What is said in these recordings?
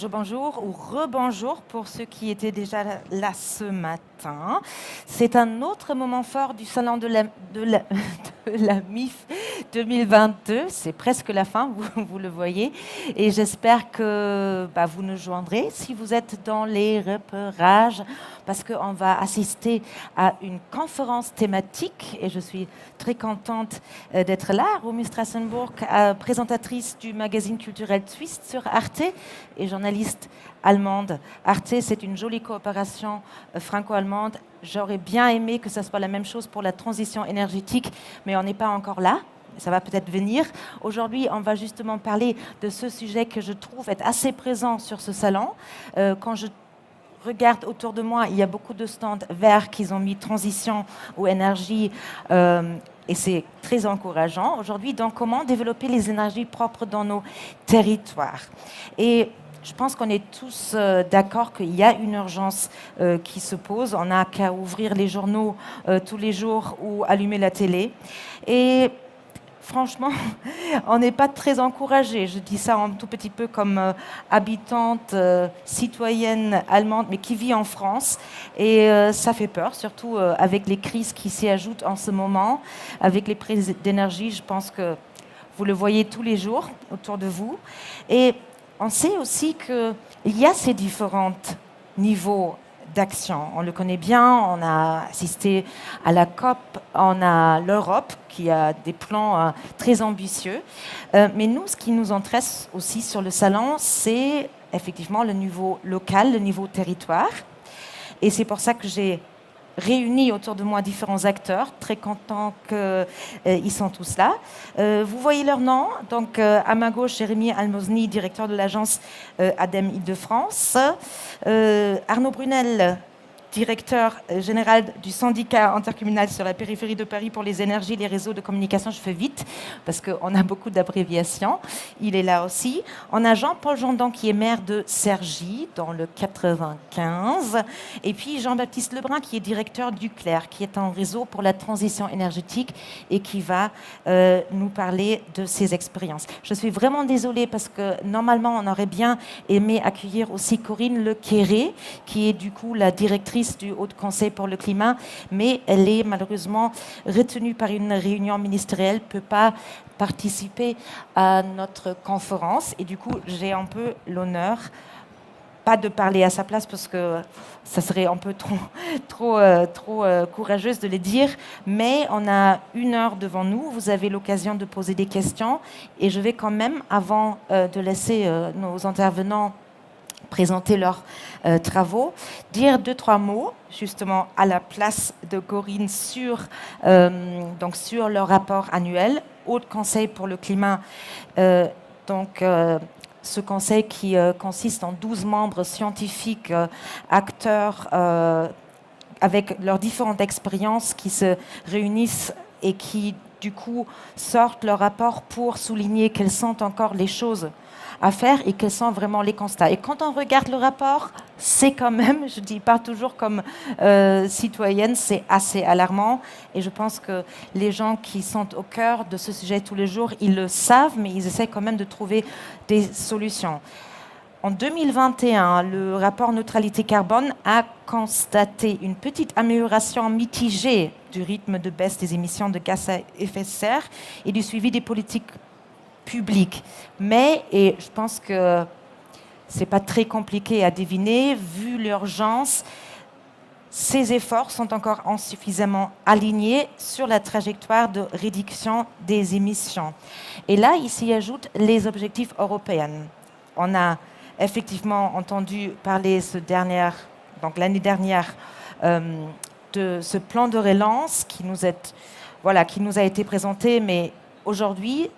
Bonjour, bonjour ou rebonjour pour ceux qui étaient déjà là ce matin. C'est un autre moment fort du salon de la MIF 2022. C'est presque la fin, vous le voyez. Et j'espère que vous nous joindrez si vous êtes dans les repérages, parce qu'on va assister à une conférence thématique. Et je suis très contente d'être là. Romy Strassenburg, présentatrice du magazine culturel Twist sur Arte et journaliste allemande. Arte, c'est une jolie coopération franco-allemande. J'aurais bien aimé que ce soit la même chose pour la transition énergétique, mais on n'est pas encore là. Ça va peut-être venir. Aujourd'hui, on va justement parler de ce sujet que je trouve être assez présent sur ce salon. Quand je regarde autour de moi, il y a beaucoup de stands verts qu'ils ont mis transition ou énergie, et c'est très encourageant. Aujourd'hui, donc, comment développer les énergies propres dans nos territoires? Et je pense qu'on est tous d'accord qu'il y a une urgence qui se pose. On n'a qu'à ouvrir les journaux tous les jours ou allumer la télé. Et franchement, on n'est pas très encouragé. Je dis ça un tout petit peu comme habitante, citoyenne allemande, mais qui vit en France. Et ça fait peur, surtout avec les crises qui s'y ajoutent en ce moment, avec les prix d'énergie. Je pense que vous le voyez tous les jours autour de vous. Et on sait aussi qu'il y a ces différents niveaux d'action. On le connaît bien, on a assisté à la COP, on a l'Europe qui a des plans très ambitieux. Mais nous, ce qui nous intéresse aussi sur le salon, c'est effectivement le niveau local, le niveau territoire. Et c'est pour ça que j'ai réunis autour de moi différents acteurs, très contents qu'ils sont tous là. Vous voyez leurs noms. Donc, à ma gauche, Jérémy Almosny, directeur de l'agence ADEME Île-de-France. Arnaud Brunel, directeur général du syndicat intercommunal sur la périphérie de Paris pour les énergies et les réseaux de communication. Je fais vite parce qu'on a beaucoup d'abréviations. Il est là aussi. On a Jean-Paul Gendon qui est maire de Cergy dans le 95. Et puis Jean-Baptiste Lebrun qui est directeur du CLER, qui est un réseau pour la transition énergétique et qui va nous parler de ses expériences. Je suis vraiment désolée parce que normalement on aurait bien aimé accueillir aussi Corinne Lequéré qui est du coup la directrice du Haut Conseil pour le climat, mais elle est malheureusement retenue par une réunion ministérielle, ne peut pas participer à notre conférence. Et du coup, j'ai un peu l'honneur, pas de parler à sa place parce que ça serait un peu trop courageuse de le dire, mais on a 1 heure devant nous. Vous avez l'occasion de poser des questions et je vais quand même, avant de laisser nos intervenants présenter leurs travaux, dire 2-3 mots justement à la place de Corinne sur leur rapport annuel, Haut Conseil pour le climat. Ce conseil qui consiste en 12 membres scientifiques, acteurs, avec leurs différentes expériences qui se réunissent et qui du coup sortent leur rapport pour souligner quelles sont encore les choses à faire et quels sont vraiment les constats. Et quand on regarde le rapport, c'est quand même, je dis pas toujours comme citoyenne, c'est assez alarmant. Et je pense que les gens qui sont au cœur de ce sujet tous les jours, ils le savent, mais ils essaient quand même de trouver des solutions. En 2021, le rapport neutralité carbone a constaté une petite amélioration mitigée du rythme de baisse des émissions de gaz à effet de serre et du suivi des politiques publiques. Mais, et je pense que ce n'est pas très compliqué à deviner, vu l'urgence, ces efforts sont encore insuffisamment alignés sur la trajectoire de réduction des émissions. Et là, il s'y ajoutent les objectifs européens. On a effectivement entendu parler l'année dernière de ce plan de relance qui nous a été présenté, mais aujourd'hui,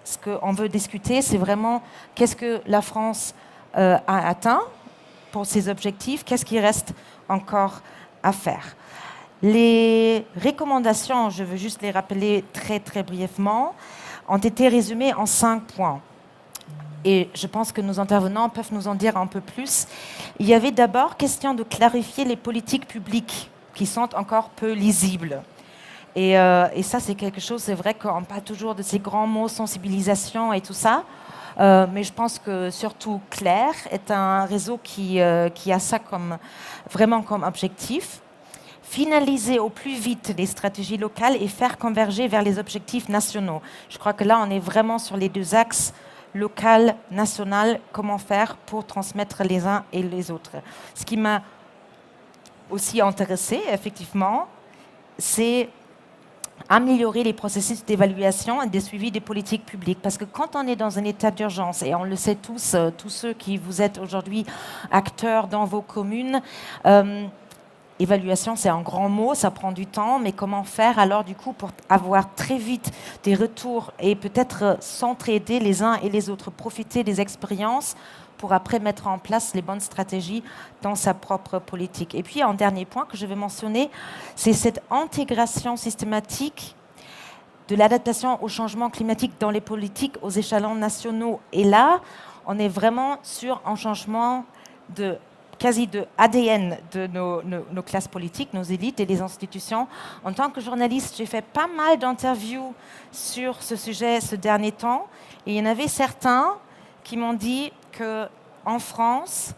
ce qu'on veut discuter, c'est vraiment qu'est-ce que la France a atteint pour ses objectifs, qu'est-ce qui reste encore à faire. Les recommandations, je veux juste les rappeler très très brièvement, ont été résumées en 5 points. Et je pense que nos intervenants peuvent nous en dire un peu plus. Il y avait d'abord question de clarifier les politiques publiques qui sont encore peu lisibles. Et ça, c'est quelque chose, c'est vrai qu'on parle toujours de ces grands mots, sensibilisation et tout ça, Mais je pense que surtout Claire est un réseau qui a ça vraiment comme objectif. Finaliser au plus vite les stratégies locales et faire converger vers les objectifs nationaux. Je crois que là, on est vraiment sur les deux axes, local, national, comment faire pour transmettre les uns et les autres. Ce qui m'a aussi intéressé, effectivement, c'est améliorer les processus d'évaluation et de suivi des politiques publiques. Parce que quand on est dans un état d'urgence, et on le sait tous, tous ceux qui vous êtes aujourd'hui acteurs dans vos communes, évaluation, c'est un grand mot, ça prend du temps, mais comment faire alors du coup pour avoir très vite des retours et peut-être s'entraider les uns et les autres, profiter des expériences pour après mettre en place les bonnes stratégies dans sa propre politique. Et puis un dernier point que je vais mentionner, c'est cette intégration systématique de l'adaptation au changement climatique dans les politiques aux échelons nationaux. Et là, on est vraiment sur un changement quasi de ADN de nos classes politiques, nos élites et les institutions. En tant que journaliste, j'ai fait pas mal d'interviews sur ce sujet ce dernier temps. Et il y en avait certains qui m'ont dit qu'en France,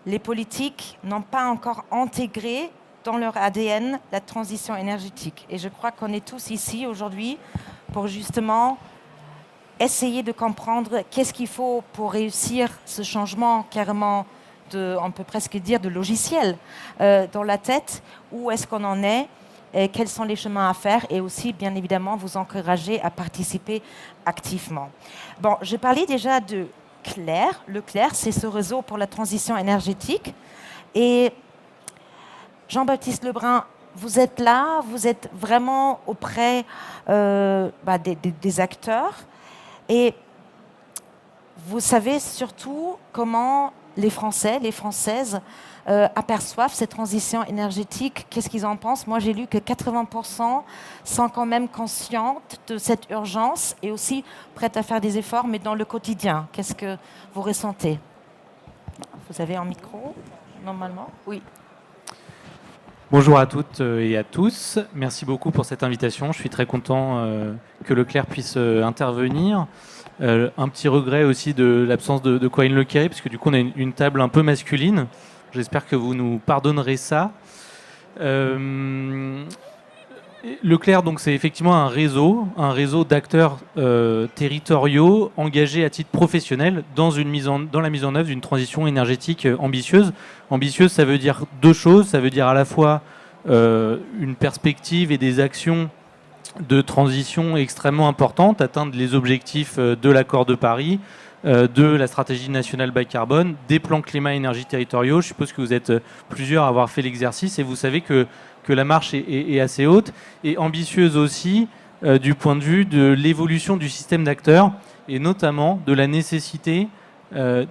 les politiques n'ont pas encore intégré dans leur ADN la transition énergétique. Et je crois qu'on est tous ici aujourd'hui pour justement essayer de comprendre qu'est-ce qu'il faut pour réussir ce changement carrément on peut presque dire de logiciel dans la tête, où est-ce qu'on en est, et quels sont les chemins à faire, et aussi bien évidemment vous encourager à participer activement. Bon, je parlais déjà de Claire. Le Claire, c'est ce réseau pour la transition énergétique. Et Jean-Baptiste Lebrun, vous êtes là, vous êtes vraiment auprès des acteurs, et vous savez surtout comment les Français, les Françaises aperçoivent cette transition énergétique. Qu'est-ce qu'ils en pensent? Moi, j'ai lu que 80% sont quand même conscientes de cette urgence et aussi prêtes à faire des efforts, mais dans le quotidien. Qu'est-ce que vous ressentez? Vous avez un micro, normalement? Oui. Bonjour à toutes et à tous. Merci beaucoup pour cette invitation. Je suis très content que Leclerc puisse intervenir. Un petit regret aussi de l'absence de Corinne Lequerry, parce que du coup on a une table un peu masculine. J'espère que vous nous pardonnerez ça. Leclerc, donc, c'est effectivement un réseau d'acteurs territoriaux engagés à titre professionnel dans la mise en œuvre d'une transition énergétique ambitieuse. Ambitieuse, ça veut dire deux choses. Ça veut dire à la fois une perspective et des actions de transition extrêmement importante, atteindre les objectifs de l'accord de Paris, de la stratégie nationale bas carbone, des plans climat-énergie territoriaux. Je suppose que vous êtes plusieurs à avoir fait l'exercice et vous savez que la marche est assez haute et ambitieuse aussi du point de vue de l'évolution du système d'acteurs et notamment de la nécessité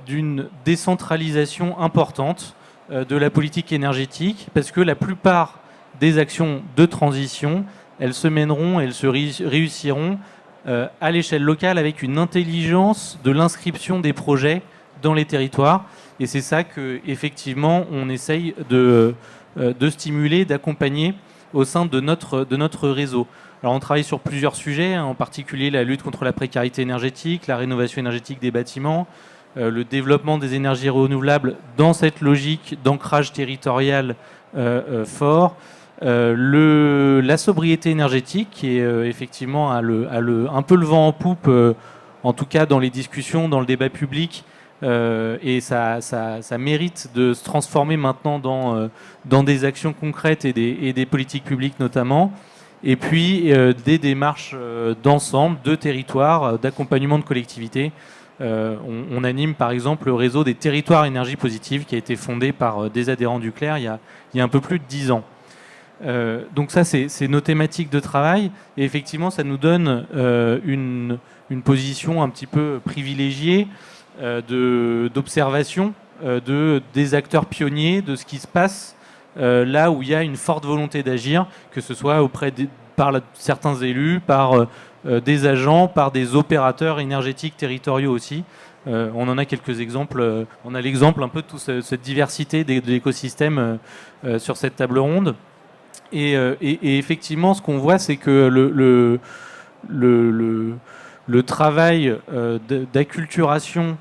d'une décentralisation importante de la politique énergétique, parce que la plupart des actions de transition, elles se mèneront, elles se réussiront à l'échelle locale avec une intelligence de l'inscription des projets dans les territoires. Et c'est ça qu'effectivement on essaye de stimuler, d'accompagner au sein de notre réseau. Alors on travaille sur plusieurs sujets, en particulier la lutte contre la précarité énergétique, la rénovation énergétique des bâtiments, le développement des énergies renouvelables dans cette logique d'ancrage territorial fort, la sobriété énergétique qui est effectivement un peu le vent en poupe, en tout cas dans les discussions, dans le débat public, et ça mérite de se transformer maintenant dans des actions concrètes et des politiques publiques notamment, et puis des démarches d'ensemble, de territoire, d'accompagnement de collectivités. On anime par exemple le réseau des territoires énergie positive qui a été fondé par des adhérents du Clair il y a un peu plus de 10 ans. Donc ça, c'est nos thématiques de travail. Et effectivement, ça nous donne une position un petit peu privilégiée d'observation des acteurs pionniers, de ce qui se passe là où il y a une forte volonté d'agir, que ce soit par certains élus, par des agents, par des opérateurs énergétiques territoriaux aussi. On en a quelques exemples. On a l'exemple un peu de toute cette diversité de l'écosystème sur cette table ronde. Et effectivement, ce qu'on voit, c'est que le travail d'acculturation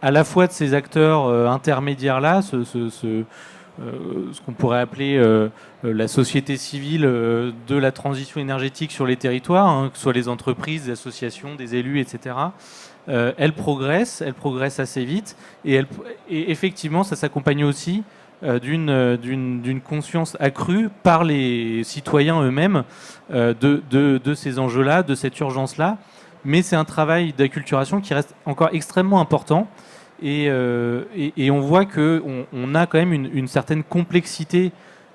à la fois de ces acteurs intermédiaires-là, ce qu'on pourrait appeler la société civile de la transition énergétique sur les territoires, hein, que ce soit les entreprises, les associations, des élus, etc. Elle progresse assez vite, et effectivement, ça s'accompagne aussi d'une conscience accrue par les citoyens eux-mêmes de ces enjeux-là, de cette urgence-là. Mais c'est un travail d'acculturation qui reste encore extrêmement important. Et on voit qu'on a quand même une certaine complexité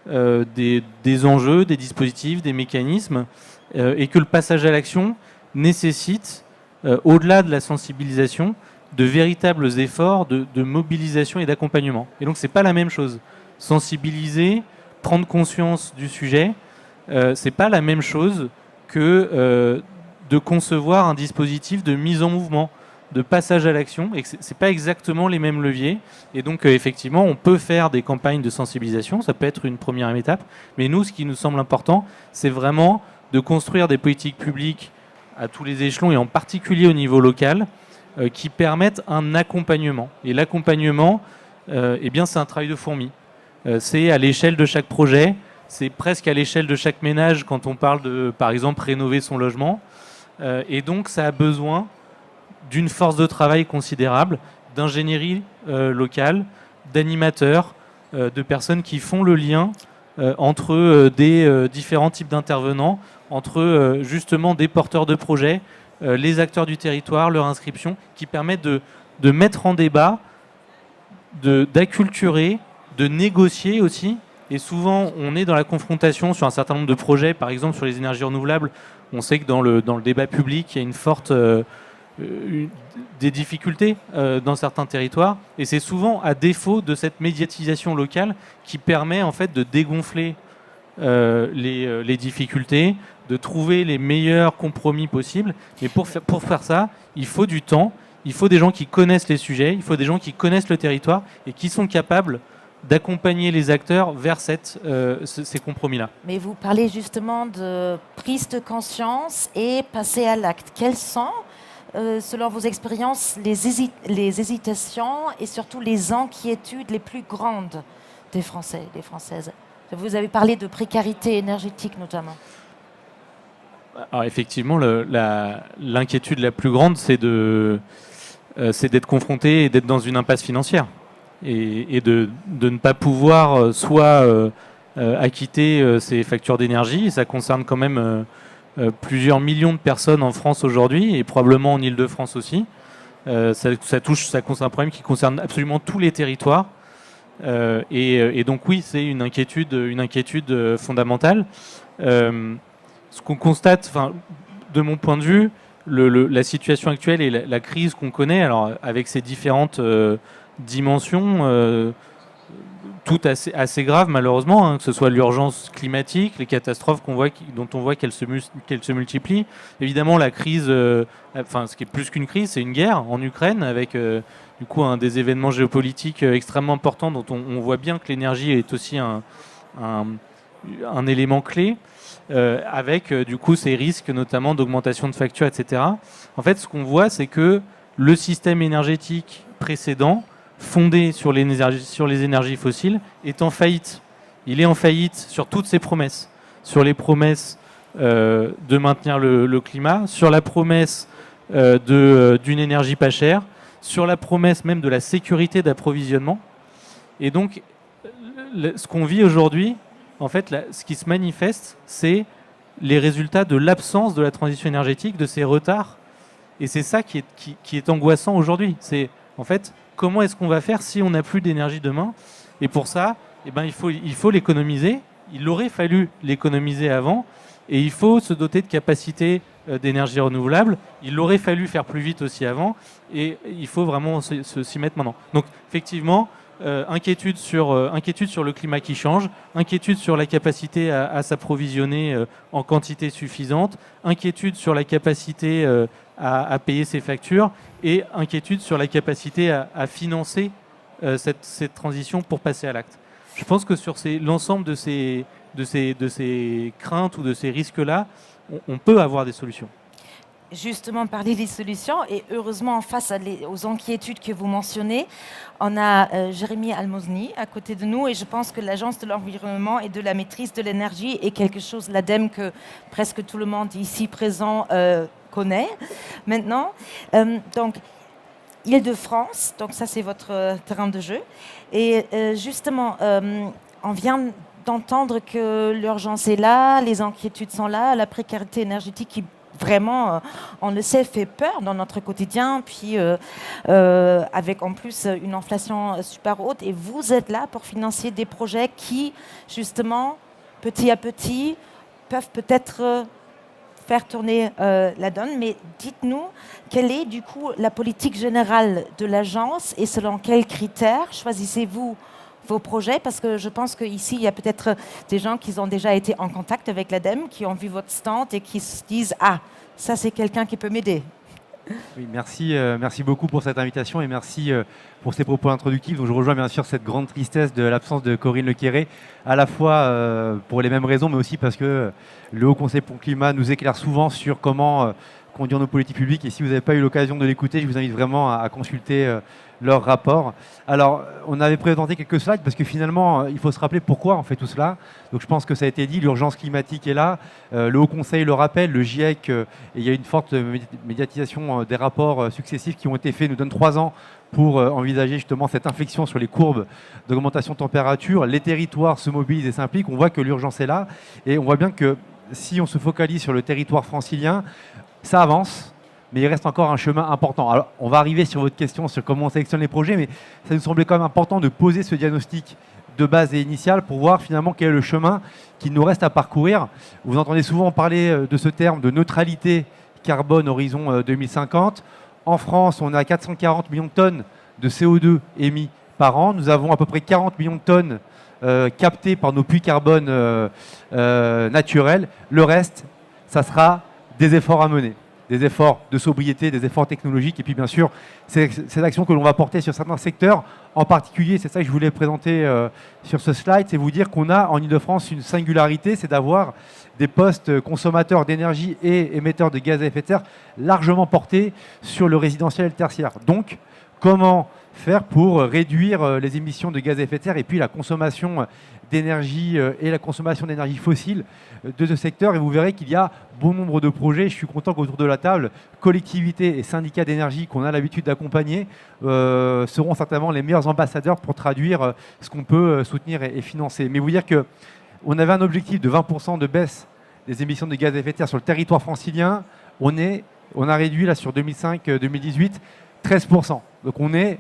des enjeux, des dispositifs, des mécanismes, et que le passage à l'action nécessite, au-delà de la sensibilisation, de véritables efforts de mobilisation et d'accompagnement. Et donc c'est pas la même chose. Sensibiliser, prendre conscience du sujet, c'est pas la même chose que de concevoir un dispositif de mise en mouvement, de passage à l'action, et que c'est pas exactement les mêmes leviers. Et donc effectivement, on peut faire des campagnes de sensibilisation, ça peut être une première étape, mais nous, ce qui nous semble important, c'est vraiment de construire des politiques publiques à tous les échelons, et en particulier au niveau local, qui permettent un accompagnement. Et l'accompagnement, eh bien, c'est un travail de fourmi. C'est à l'échelle de chaque projet, c'est presque à l'échelle de chaque ménage quand on parle de, par exemple, rénover son logement. Et donc, ça a besoin d'une force de travail considérable, d'ingénierie locale, d'animateurs, de personnes qui font le lien entre des différents types d'intervenants, entre justement des porteurs de projets, les acteurs du territoire, leur inscription, qui permettent de mettre en débat, d'acculturer, de négocier aussi. Et souvent, on est dans la confrontation sur un certain nombre de projets, par exemple sur les énergies renouvelables. On sait que dans le débat public, il y a une forte des difficultés dans certains territoires. Et c'est souvent à défaut de cette médiatisation locale qui permet en fait de dégonfler les difficultés, de trouver les meilleurs compromis possibles. Et pour faire ça, il faut du temps, il faut des gens qui connaissent les sujets, il faut des gens qui connaissent le territoire et qui sont capables d'accompagner les acteurs vers ces compromis-là. Mais vous parlez justement de prise de conscience et passer à l'acte. Quelles sont, selon vos expériences, les hésitations et surtout les inquiétudes les plus grandes des Français, des Françaises? Vous avez parlé de précarité énergétique notamment. Alors effectivement, l'inquiétude la plus grande, c'est d'être confronté et d'être dans une impasse financière. Et de ne pas pouvoir soit acquitter ses factures d'énergie. Et ça concerne quand même plusieurs millions de personnes en France aujourd'hui, et probablement en Île-de-France aussi. Ça concerne un problème qui concerne absolument tous les territoires. Et donc oui, c'est une inquiétude fondamentale. Ce qu'on constate, de mon point de vue, la situation actuelle et la crise qu'on connaît, alors avec ses différentes dimensions, toutes assez graves malheureusement, hein, que ce soit l'urgence climatique, les catastrophes dont on voit qu'elles se multiplient. Évidemment, la crise, ce qui est plus qu'une crise, c'est une guerre en Ukraine, avec du coup des événements géopolitiques extrêmement importants dont on voit bien que l'énergie est aussi un élément clé, avec du coup ces risques notamment d'augmentation de factures, etc. En fait, ce qu'on voit, c'est que le système énergétique précédent, fondé sur les énergies fossiles, est en faillite. Il est en faillite sur toutes ses promesses. Sur les promesses de maintenir le climat, sur la promesse d'une énergie pas chère, sur la promesse même de la sécurité d'approvisionnement. Et donc, ce qu'on vit aujourd'hui, en fait, ce qui se manifeste, c'est les résultats de l'absence de la transition énergétique, de ces retards. Et c'est ça qui est angoissant aujourd'hui. C'est, en fait, comment est-ce qu'on va faire si on n'a plus d'énergie demain? Et pour ça, il faut l'économiser. Il aurait fallu l'économiser avant. Et il faut se doter de capacités d'énergie renouvelable. Il aurait fallu faire plus vite aussi avant. Et il faut vraiment s'y mettre maintenant. Donc, effectivement, inquiétude sur le climat qui change, inquiétude sur la capacité à s'approvisionner en quantité suffisante, inquiétude sur la capacité à payer ses factures, et inquiétude sur la capacité à financer cette transition pour passer à l'acte. Je pense que sur l'ensemble de ces craintes ou de ces risques-là, on peut avoir des solutions. justement parler des solutions. Et heureusement, face aux inquiétudes que vous mentionnez, on a Jérémy Almosny à côté de nous. Et je pense que l'Agence de l'environnement et de la maîtrise de l'énergie est quelque chose, l'ADEME, que presque tout le monde ici présent connaît maintenant. Donc, Île-de-France, donc ça c'est votre terrain de jeu. Et justement, on vient d'entendre que l'urgence est là, les inquiétudes sont là, la précarité énergétique qui vraiment, on le sait, fait peur dans notre quotidien, puis avec en plus une inflation super haute. Et vous êtes là pour financer des projets qui, justement, petit à petit, peuvent peut-être faire tourner la donne. Mais dites-nous, quelle est du coup la politique générale de l'agence et selon quels critères choisissez-vous vos projets? Parce que je pense qu'ici, il y a peut-être des gens qui ont déjà été en contact avec l'ADEME, qui ont vu votre stand et qui se disent « Ah, ça c'est quelqu'un qui peut m'aider ». Oui, merci beaucoup pour cette invitation et merci pour ces propos introductifs. Donc, je rejoins bien sûr cette grande tristesse de l'absence de Corinne Lequéré, à la fois pour les mêmes raisons, mais aussi parce que le Haut Conseil pour le climat nous éclaire souvent sur comment conduire nos politiques publiques. Et si vous n'avez pas eu l'occasion de l'écouter, je vous invite vraiment à consulter leur rapport. Alors, on avait présenté quelques slides parce que finalement, il faut se rappeler pourquoi on fait tout cela. Donc, je pense que ça a été dit, l'urgence climatique est là. Le Haut Conseil le rappelle, le GIEC, et il y a une forte médiatisation des rapports successifs qui ont été faits, nous donne 3 ans pour envisager justement cette inflexion sur les courbes d'augmentation de température. Les territoires se mobilisent et s'impliquent. On voit que l'urgence est là. Et on voit bien que si on se focalise sur le territoire francilien, ça avance. Mais il reste encore un chemin important. Alors, on va arriver sur votre question sur comment on sélectionne les projets, mais ça nous semblait quand même important de poser ce diagnostic de base et initial pour voir finalement quel est le chemin qu'il nous reste à parcourir. Vous entendez souvent parler de ce terme de neutralité carbone horizon 2050. En France, on a 440 millions de tonnes de CO2 émis par an. Nous avons à peu près 40 millions de tonnes captées par nos puits carbone naturels. Le reste, ça sera des efforts à mener. Des efforts de sobriété, des efforts technologiques, et puis bien sûr, c'est cette action que l'on va porter sur certains secteurs. En particulier, c'est ça que je voulais présenter sur ce slide, c'est vous dire qu'on a en Ile-de-France une singularité, c'est d'avoir des postes consommateurs d'énergie et émetteurs de gaz à effet de serre largement portés sur le résidentiel et le tertiaire. Donc, comment faire pour réduire les émissions de gaz à effet de serre et puis la consommation d'énergie et la consommation d'énergie fossile de ce secteur. Et vous verrez qu'il y a bon nombre de projets. Je suis content qu'autour de la table, collectivités et syndicats d'énergie qu'on a l'habitude d'accompagner seront certainement les meilleurs ambassadeurs pour traduire ce qu'on peut soutenir et financer. Mais vous dire qu'on avait un objectif de 20% de baisse des émissions de gaz à effet de serre sur le territoire francilien. On a réduit là sur 2005-2018 13%. Donc on n'est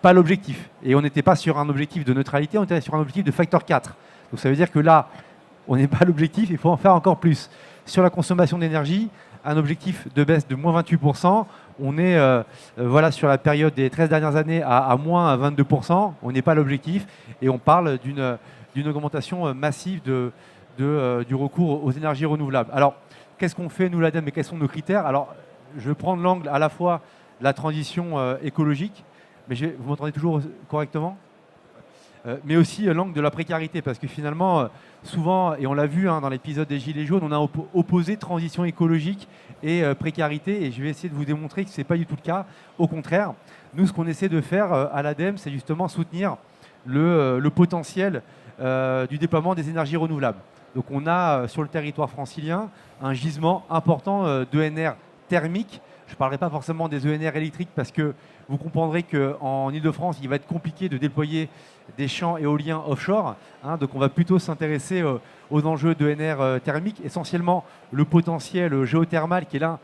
pas l'objectif. Et on n'était pas sur un objectif de neutralité, on était sur un objectif de facteur 4. Donc ça veut dire que là, on n'est pas l'objectif, il faut en faire encore plus. Sur la consommation d'énergie, un objectif de baisse de moins 28%. On est voilà, sur la période des 13 dernières années à moins 22%. On n'est pas l'objectif. Et on parle d'une augmentation massive du recours aux énergies renouvelables. Alors, qu'est-ce qu'on fait, nous, l'ADEME, et quels sont nos critères? Alors, je vais prendre l'angle à la fois de la transition écologique, mais vous m'entendez toujours correctement, mais aussi l'angle de la précarité, parce que finalement, souvent, et on l'a vu dans l'épisode des Gilets jaunes, on a opposé transition écologique et précarité, et je vais essayer de vous démontrer que ce n'est pas du tout le cas. Au contraire, nous, ce qu'on essaie de faire à l'ADEME, c'est justement soutenir le potentiel du déploiement des énergies renouvelables. Donc on a sur le territoire francilien un gisement important d'ENR thermique. Je ne parlerai pas forcément des ENR électriques parce que vous comprendrez qu'en Ile-de-France, il va être compliqué de déployer des champs éoliens offshore. Donc on va plutôt s'intéresser aux enjeux d'ENR thermique, essentiellement le potentiel géothermal qui est l'un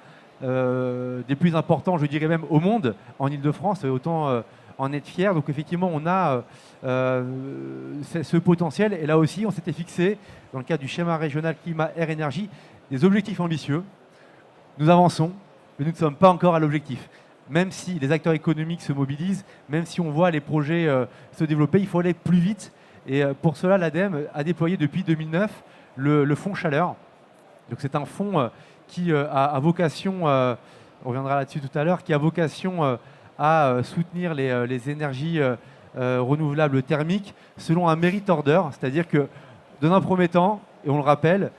des plus importants, je dirais même au monde, en Ile-de-France, autant en être fier. Donc effectivement, on a ce potentiel. Et là aussi, on s'était fixé, dans le cadre du schéma régional climat, air, énergie, des objectifs ambitieux. Nous avançons, mais nous ne sommes pas encore à l'objectif. Même si les acteurs économiques se mobilisent, même si on voit les projets se développer, il faut aller plus vite. Et pour cela, l'ADEME a déployé depuis 2009 le fonds chaleur. Donc c'est un fonds qui a vocation, on reviendra là-dessus tout à l'heure, qui a vocation à soutenir les énergies renouvelables thermiques selon un merit order, c'est-à-dire que dans un premier temps, et on le rappelle,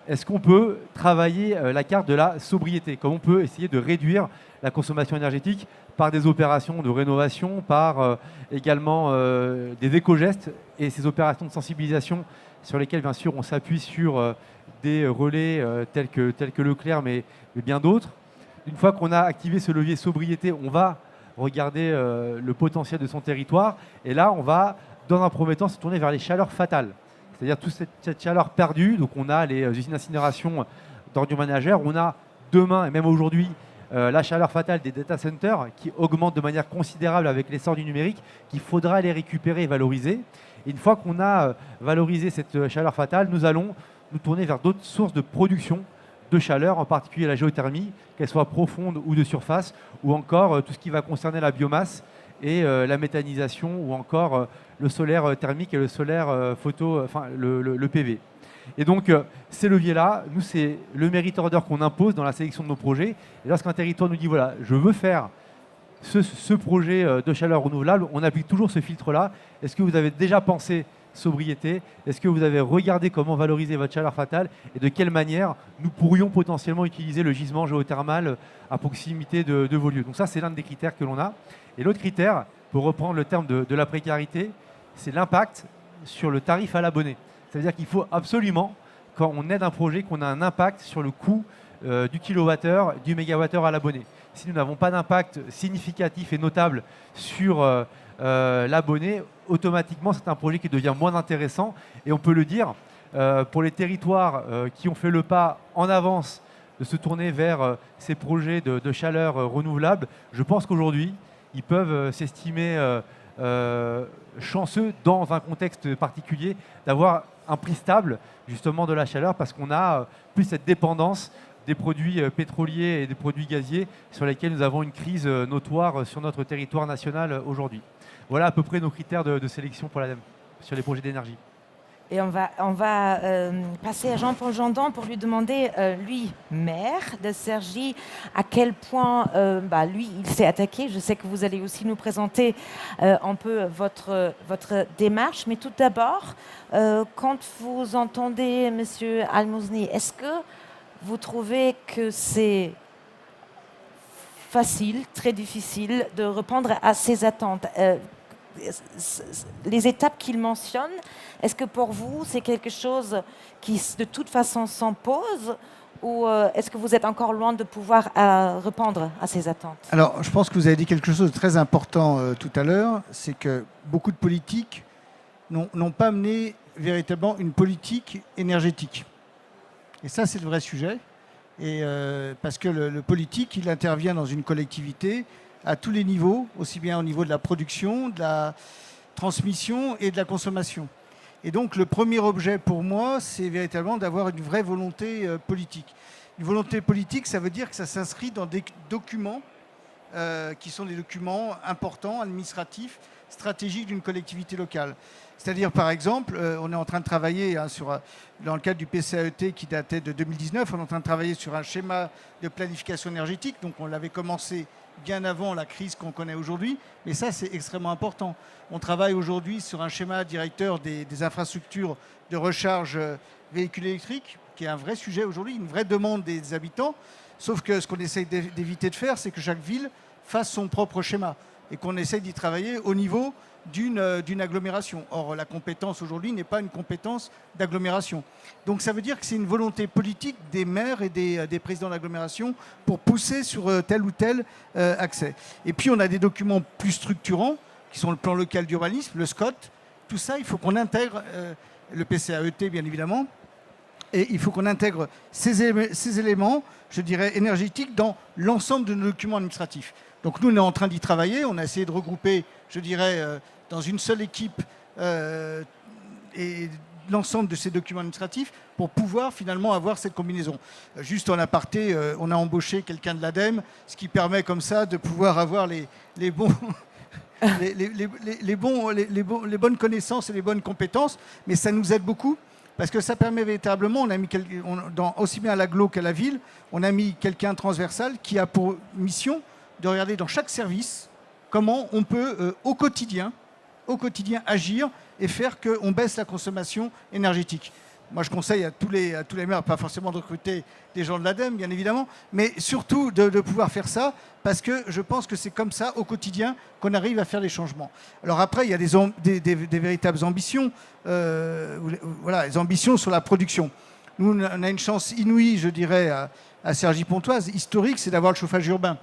est-ce qu'on peut travailler la carte de la sobriété? Comment on peut essayer de réduire la consommation énergétique par des opérations de rénovation, par également des éco-gestes et ces opérations de sensibilisation sur lesquelles, bien sûr, on s'appuie sur des relais tels que Leclerc, mais bien d'autres. Une fois qu'on a activé ce levier sobriété, on va regarder le potentiel de son territoire. Et là, on va, dans un premier temps, se tourner vers les chaleurs fatales. C'est-à-dire toute cette chaleur perdue. Donc, on a les usines d'incinération d'ordures ménagères. On a demain, et même aujourd'hui, la chaleur fatale des data centers qui augmente de manière considérable avec l'essor du numérique, qu'il faudra les récupérer et valoriser. Et une fois qu'on a valorisé cette chaleur fatale, nous allons nous tourner vers d'autres sources de production de chaleur, en particulier la géothermie, qu'elle soit profonde ou de surface, ou encore tout ce qui va concerner la biomasse et la méthanisation, ou encore le solaire thermique et le solaire photo, enfin le PV. Et donc, ces leviers-là, nous, c'est le merit order qu'on impose dans la sélection de nos projets. Et lorsqu'un territoire nous dit, voilà, je veux faire ce projet de chaleur renouvelable, on applique toujours ce filtre-là. Est-ce que vous avez déjà pensé sobriété? Est-ce que vous avez regardé comment valoriser votre chaleur fatale et de quelle manière nous pourrions potentiellement utiliser le gisement géothermal à proximité de vos lieux? Donc ça, c'est l'un des critères que l'on a. Et l'autre critère, pour reprendre le terme de la précarité, c'est l'impact sur le tarif à l'abonné. Ça veut dire qu'il faut absolument, quand on aide un projet, qu'on a un impact sur le coût du kilowattheure, du mégawattheure à l'abonné. Si nous n'avons pas d'impact significatif et notable sur l'abonné, automatiquement, c'est un projet qui devient moins intéressant. Et on peut le dire, pour les territoires qui ont fait le pas en avance de se tourner vers ces projets de chaleur renouvelable, je pense qu'aujourd'hui, ils peuvent s'estimer chanceux dans un contexte particulier d'avoir un prix stable justement de la chaleur, parce qu'on a plus cette dépendance des produits pétroliers et des produits gaziers sur lesquels nous avons une crise notoire sur notre territoire national aujourd'hui. Voilà à peu près nos critères de sélection pour l'ADEME sur les projets d'énergie. Et on va passer à Jean-Paul Gendon pour lui demander, lui, maire de Cergy, à quel point lui, il s'est attaqué. Je sais que vous allez aussi nous présenter un peu votre démarche. Mais tout d'abord, quand vous entendez M. Al-Mousni, est-ce que vous trouvez que c'est facile, très difficile de répondre à ces attentes? Les étapes qu'il mentionne, est-ce que pour vous, c'est quelque chose qui de toute façon s'impose, ou est-ce que vous êtes encore loin de pouvoir répondre à ces attentes? Alors, je pense que vous avez dit quelque chose de très important tout à l'heure, c'est que beaucoup de politiques n'ont pas mené véritablement une politique énergétique. Et ça, c'est le vrai sujet. Et, parce que le politique, il intervient dans une collectivité à tous les niveaux, aussi bien au niveau de la production, de la transmission et de la consommation. Et donc le premier objet pour moi, c'est véritablement d'avoir une vraie volonté politique. Une volonté politique, ça veut dire que ça s'inscrit dans des documents qui sont des documents importants, administratifs, stratégiques d'une collectivité locale. C'est-à-dire, par exemple, on est en train de travailler dans le cadre du PCAET qui datait de 2019, on est en train de travailler sur un schéma de planification énergétique. Donc on l'avait commencé bien avant la crise qu'on connaît aujourd'hui, mais ça c'est extrêmement important. On travaille aujourd'hui sur un schéma directeur des infrastructures de recharge véhicules électriques, qui est un vrai sujet aujourd'hui, une vraie demande des habitants, sauf que ce qu'on essaye d'éviter de faire, c'est que chaque ville fasse son propre schéma, et qu'on essaye d'y travailler au niveau d'une agglomération. Or, la compétence aujourd'hui n'est pas une compétence d'agglomération. Donc ça veut dire que c'est une volonté politique des maires et des présidents d'agglomération pour pousser sur tel ou tel accès. Et puis on a des documents plus structurants, qui sont le plan local d'urbanisme, le SCOT. Tout ça, il faut qu'on intègre, le PCAET bien évidemment, et il faut qu'on intègre ces éléments, je dirais, énergétiques dans l'ensemble de nos documents administratifs. Donc nous, on est en train d'y travailler, on a essayé de regrouper, je dirais, dans une seule équipe et l'ensemble de ces documents administratifs pour pouvoir finalement avoir cette combinaison. Juste en aparté, on a embauché quelqu'un de l'ADEME, ce qui permet comme ça de pouvoir avoir les bonnes connaissances et les bonnes compétences, mais ça nous aide beaucoup parce que ça permet véritablement, on a mis aussi bien à l'agglo qu'à la ville, on a mis quelqu'un transversal qui a pour mission de regarder dans chaque service comment on peut au quotidien agir et faire qu'on baisse la consommation énergétique. moi je conseille à tous les maires, pas forcément de recruter des gens de l'ADEME, bien évidemment, mais surtout de pouvoir faire ça, parce que je pense que c'est comme ça, au quotidien, qu'on arrive à faire les changements. Alors après, il y a des véritables ambitions, voilà, les ambitions sur la production. Nous, on a une chance inouïe, je dirais, à Cergy-Pontoise, historique, c'est d'avoir le chauffage urbain.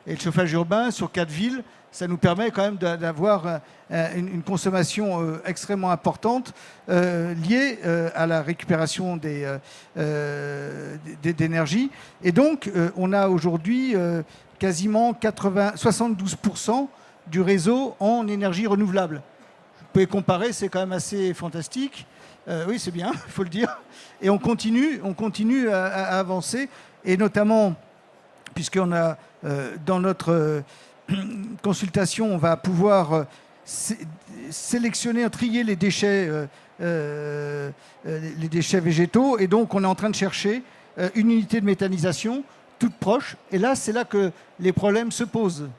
Et le chauffage urbain, sur 4 villes, ça nous permet quand même d'avoir une consommation extrêmement importante liée à la récupération d'énergie. Et donc, on a aujourd'hui quasiment 72% du réseau en énergie renouvelable. Vous pouvez comparer, c'est quand même assez fantastique. Oui, c'est bien, il faut le dire. Et on continue à avancer, et notamment, puisqu'on a dans notre consultation, on va pouvoir sélectionner, trier les déchets végétaux, et donc on est en train de chercher une unité de méthanisation toute proche. Et là, c'est là que les problèmes se posent,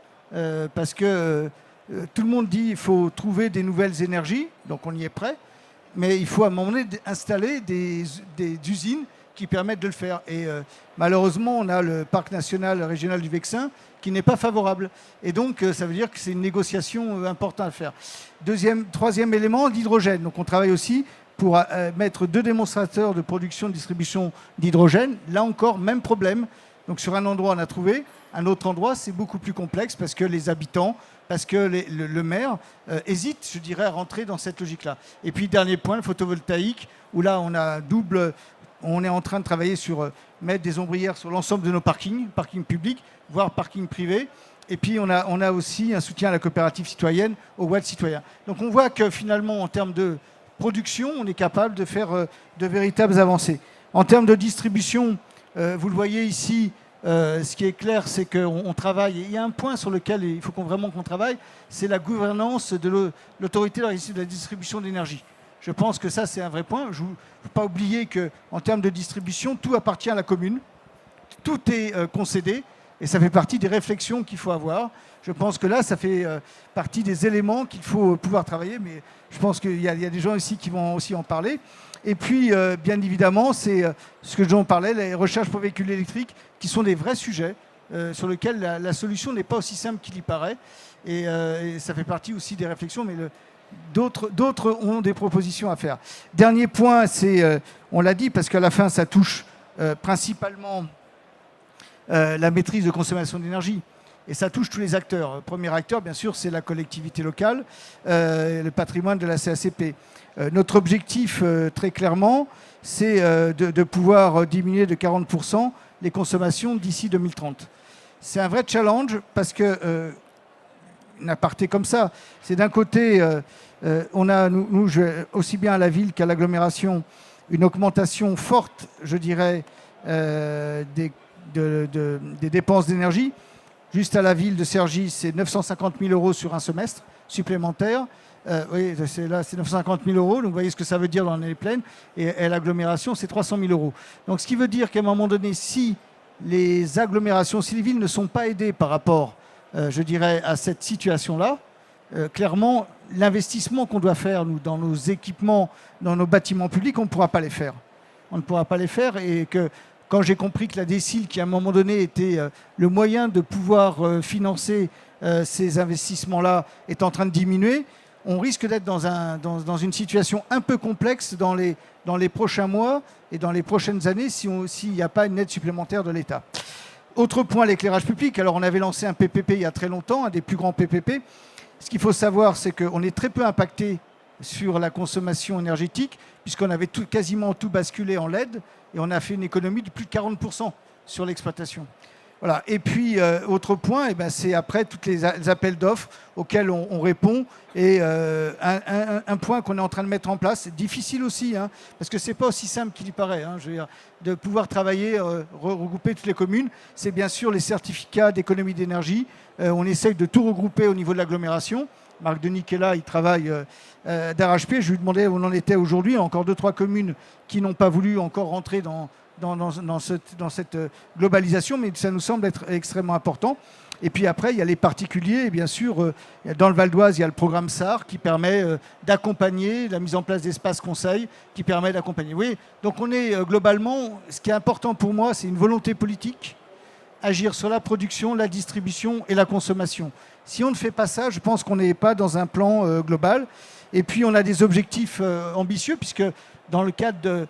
parce que tout le monde dit qu'il faut trouver des nouvelles énergies, donc on y est prêt, mais il faut à un moment donné installer des usines qui permettent de le faire. Et malheureusement, on a le parc national régional du Vexin qui n'est pas favorable. Et donc, ça veut dire que c'est une négociation importante à faire. Troisième élément, l'hydrogène. Donc, on travaille aussi pour mettre 2 démonstrateurs de production et de distribution d'hydrogène. Là encore, même problème. Donc, sur un endroit, on a trouvé. Un autre endroit, c'est beaucoup plus complexe parce que les habitants, parce que le maire hésite, je dirais, à rentrer dans cette logique-là. Et puis, dernier point, le photovoltaïque, où là, on est en train de travailler sur mettre des ombrières sur l'ensemble de nos parkings publics, voire parkings privés. Et puis, on a aussi un soutien à la coopérative citoyenne, au Watt citoyen. Donc, on voit que finalement, en termes de production, on est capable de faire de véritables avancées. En termes de distribution, vous le voyez ici, ce qui est clair, c'est qu'on travaille. Il y a un point sur lequel il faut vraiment qu'on travaille, c'est la gouvernance de l'autorité de la distribution d'énergie. Je pense que ça, c'est un vrai point. Je ne faut pas oublier qu'en termes de distribution, tout appartient à la commune. Tout est concédé, et ça fait partie des réflexions qu'il faut avoir. Je pense que là, ça fait partie des éléments qu'il faut pouvoir travailler, mais je pense qu'il y a des gens ici qui vont aussi en parler. Et puis, bien évidemment, c'est ce que j'en parlais, les recherches pour véhicules électriques, qui sont des vrais sujets sur lesquels la solution n'est pas aussi simple qu'il y paraît. Et ça fait partie aussi des réflexions, mais d'autres ont des propositions à faire. Dernier point, c'est, on l'a dit, parce qu'à la fin, ça touche principalement la maîtrise de consommation d'énergie. Et ça touche tous les acteurs. Le premier acteur, bien sûr, c'est la collectivité locale, le patrimoine de la CACP. Notre objectif, très clairement, c'est de pouvoir diminuer de 40% les consommations d'ici 2030. C'est un vrai challenge parce que, une aparté comme ça, c'est d'un côté, on a, nous, aussi bien à la ville qu'à l'agglomération, une augmentation forte, je dirais, des dépenses d'énergie. Juste à la ville de Cergy, c'est 950 000 € sur un semestre supplémentaire. Oui, c'est 950 000 €. Donc, vous voyez ce que ça veut dire dans l'année pleine. Et à l'agglomération, c'est 300 000 €. Donc, ce qui veut dire qu'à un moment donné, si les agglomérations, si les villes ne sont pas aidées par rapport, je dirais, à cette situation-là, clairement, l'investissement qu'on doit faire, nous, dans nos équipements, dans nos bâtiments publics, on ne pourra pas les faire. On ne pourra pas les faire, et que quand j'ai compris que la DSIL, qui à un moment donné était le moyen de pouvoir financer ces investissements-là, est en train de diminuer, on risque d'être dans une situation un peu complexe dans les prochains mois et dans les prochaines années s'il n'y a pas une aide supplémentaire de l'État. Autre point, l'éclairage public. Alors, on avait lancé un PPP il y a très longtemps, un des plus grands PPP. Ce qu'il faut savoir, c'est qu'on est très peu impacté sur la consommation énergétique, puisqu'on avait quasiment tout basculé en LED, et on a fait une économie de plus de 40% sur l'exploitation. Voilà. Et puis, autre point, c'est après tous les appels d'offres auxquels on répond. Et un point qu'on est en train de mettre en place, c'est difficile aussi, hein, parce que ce n'est pas aussi simple qu'il y paraît, hein, je veux dire, de pouvoir travailler, regrouper toutes les communes. C'est bien sûr les certificats d'économie d'énergie. On essaye de tout regrouper au niveau de l'agglomération. Marc Denis qui est là, il travaille d'arrache-pied. Je lui demandais où on en était aujourd'hui. Il y a encore 2-3 communes qui n'ont pas voulu encore rentrer dans cette globalisation, mais ça nous semble être extrêmement important. Et puis après, il y a les particuliers. Et bien sûr, dans le Val d'Oise, il y a le programme SAR qui permet d'accompagner la mise en place d'espaces conseils, qui permet d'accompagner. Oui, donc on est globalement, ce qui est important pour moi, c'est une volonté politique, agir sur la production, la distribution et la consommation. Si on ne fait pas ça, je pense qu'on n'est pas dans un plan global. Et puis on a des objectifs ambitieux, puisque dans le cadre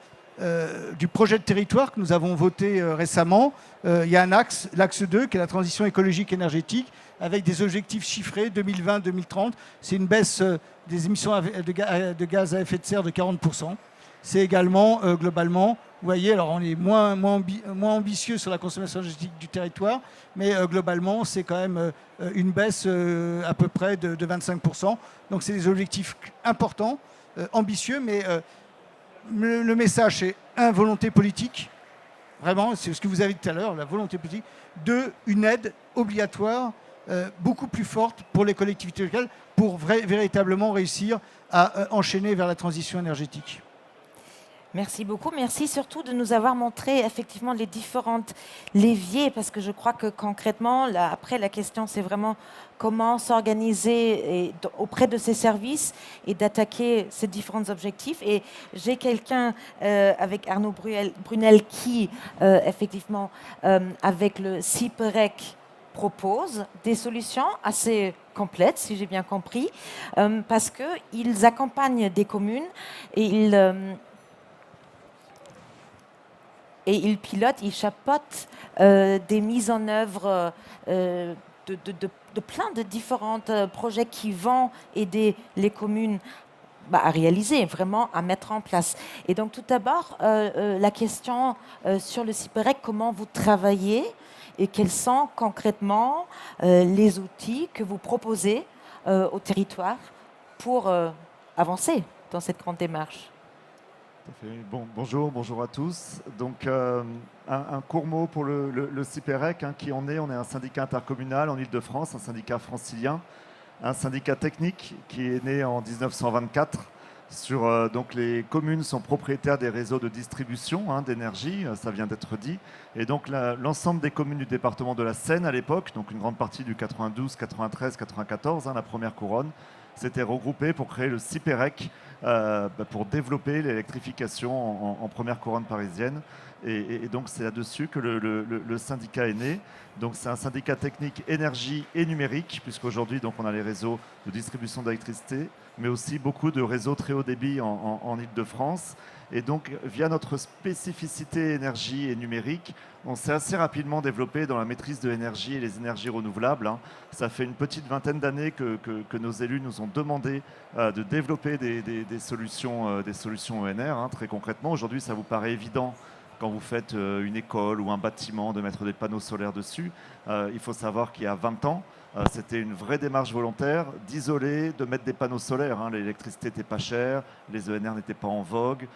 du projet de territoire que nous avons voté récemment, il y a un axe, l'axe 2, qui est la transition écologique énergétique, avec des objectifs chiffrés 2020-2030. C'est une baisse des émissions de gaz à effet de serre de 40%. C'est également, globalement, vous voyez, alors on est moins ambitieux sur la consommation énergétique du territoire, mais globalement, c'est quand même une baisse à peu près de 25%. Donc c'est des objectifs importants, ambitieux, mais le message, c'est volonté politique. Vraiment, c'est ce que vous avez dit tout à l'heure, la volonté politique. 2, une aide obligatoire beaucoup plus forte pour les collectivités locales pour véritablement réussir à enchaîner vers la transition énergétique. Merci beaucoup. Merci surtout de nous avoir montré effectivement les différentes leviers, parce que je crois que concrètement, là, après, la question, c'est vraiment comment s'organiser auprès de ces services et d'attaquer ces différents objectifs. Et j'ai quelqu'un avec Arnaud Brunel qui, effectivement, avec le CIPEREC, propose des solutions assez complètes, si j'ai bien compris, parce qu'ils accompagnent des communes et ils pilotent, ils chapeautent des mises en œuvre de plein de différents projets qui vont aider les communes à réaliser, vraiment à mettre en place. Et donc tout d'abord, la question sur le CIPEREC, comment vous travaillez et quels sont concrètement les outils que vous proposez au territoire pour avancer dans cette grande démarche. Bonjour à tous. Donc, un court mot pour le CIPEREC, qui on est. On est un syndicat intercommunal en Île-de-France, un syndicat francilien, un syndicat technique qui est né en 1924. Donc les communes sont propriétaires des réseaux de distribution d'énergie, ça vient d'être dit. Et donc l'ensemble des communes du département de la Seine à l'époque, donc une grande partie du 92, 93, 94, la première couronne, s'étaient regroupées pour créer le CIPEREC, pour développer l'électrification en première couronne parisienne. Et donc c'est là-dessus que le syndicat est né. Donc c'est un syndicat technique énergie et numérique, puisqu'aujourd'hui donc on a les réseaux de distribution d'électricité, mais aussi beaucoup de réseaux très haut débit en Île-de-France. Et donc via notre spécificité énergie et numérique, on s'est assez rapidement développé dans la maîtrise de l'énergie et les énergies renouvelables. Ça fait une petite vingtaine d'années que nos élus nous ont demandé de développer des solutions ENR. Très concrètement, aujourd'hui ça vous paraît évident quand vous faites une école ou un bâtiment de mettre des panneaux solaires dessus. Il faut savoir qu'il y a 20 ans, c'était une vraie démarche volontaire d'isoler, de mettre des panneaux solaires. L'électricité n'était pas chère, les ENR n'étaient pas en vogue.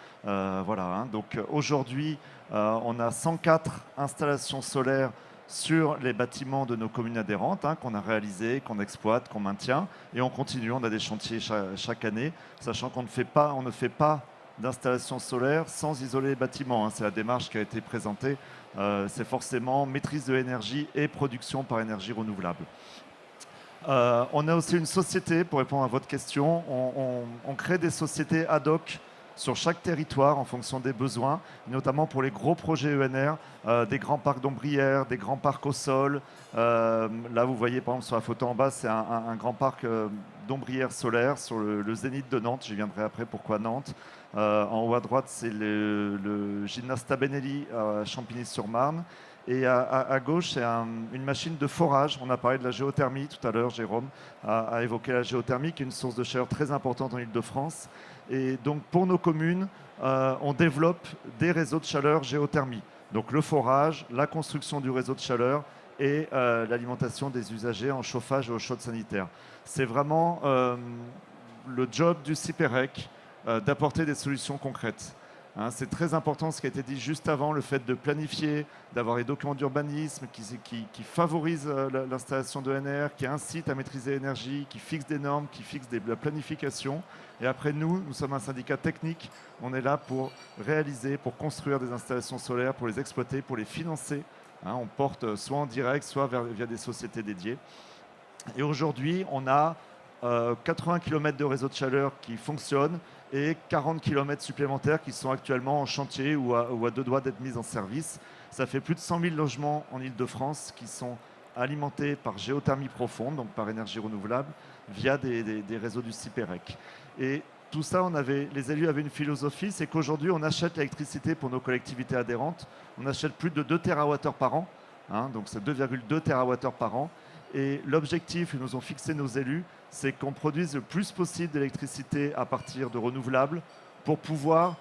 Donc aujourd'hui, on a 104 installations solaires sur les bâtiments de nos communes adhérentes qu'on a réalisées, qu'on exploite, qu'on maintient. Et on continue, on a des chantiers chaque année, sachant qu'on ne fait pas d'installation solaire sans isoler les bâtiments. C'est la démarche qui a été présentée. C'est forcément maîtrise de l'énergie et production par énergie renouvelable. On a aussi une société, pour répondre à votre question, on crée des sociétés ad hoc sur chaque territoire en fonction des besoins, notamment pour les gros projets ENR, des grands parcs d'ombrières, des grands parcs au sol. Là, vous voyez par exemple sur la photo en bas, c'est un grand parc d'ombrières solaires sur le zénith de Nantes. J'y viendrai après pourquoi Nantes. En haut à droite, c'est le Gymnasta Benelli à Champigny-sur-Marne. Et à gauche, c'est une machine de forage. On a parlé de la géothermie tout à l'heure. Jérôme a évoqué la géothermie, qui est une source de chaleur très importante en Île-de-France. Et donc, pour nos communes, on développe des réseaux de chaleur géothermie. Donc, le forage, la construction du réseau de chaleur et l'alimentation des usagers en chauffage et eau chaude sanitaire. C'est vraiment le job du CIPEREC d'apporter des solutions concrètes. C'est très important ce qui a été dit juste avant, le fait de planifier, d'avoir les documents d'urbanisme qui favorisent l'installation de d'ENR, qui incitent à maîtriser l'énergie, qui fixent des normes, qui fixent la planification. Et après, nous sommes un syndicat technique. On est là pour réaliser, pour construire des installations solaires, pour les exploiter, pour les financer On porte soit en direct, soit via des sociétés dédiées. Et aujourd'hui, on a 80 km de réseau de chaleur qui fonctionnent et 40 km supplémentaires qui sont actuellement en chantier ou à deux doigts d'être mis en service. Ça fait plus de 100 000 logements en Île-de-France qui sont alimentés par géothermie profonde, donc par énergie renouvelable, via des réseaux du CIPEREC. Et tout ça, les élus avaient une philosophie, c'est qu'aujourd'hui, on achète l'électricité pour nos collectivités adhérentes. On achète plus de 2 TWh par an, donc c'est 2,2 TWh par an. Et l'objectif que nous ont fixé nos élus, c'est qu'on produise le plus possible d'électricité à partir de renouvelables pour pouvoir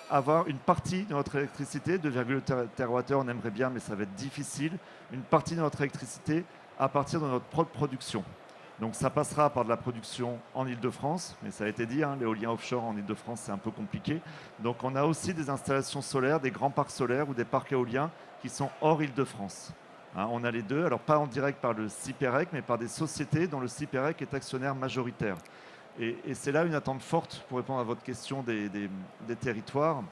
avoir une partie de notre électricité, 2,2 TWh, on aimerait bien, mais ça va être difficile, une partie de notre électricité à partir de notre propre production. Donc ça passera par de la production en Île-de-France, mais ça a été dit, l'éolien offshore en Île-de-France, c'est un peu compliqué. Donc on a aussi des installations solaires, des grands parcs solaires ou des parcs éoliens qui sont hors Île-de-France. On a les deux, alors pas en direct par le CIPEREC, mais par des sociétés dont le CIPEREC est actionnaire majoritaire. Et c'est là une attente forte, pour répondre à votre question des territoires,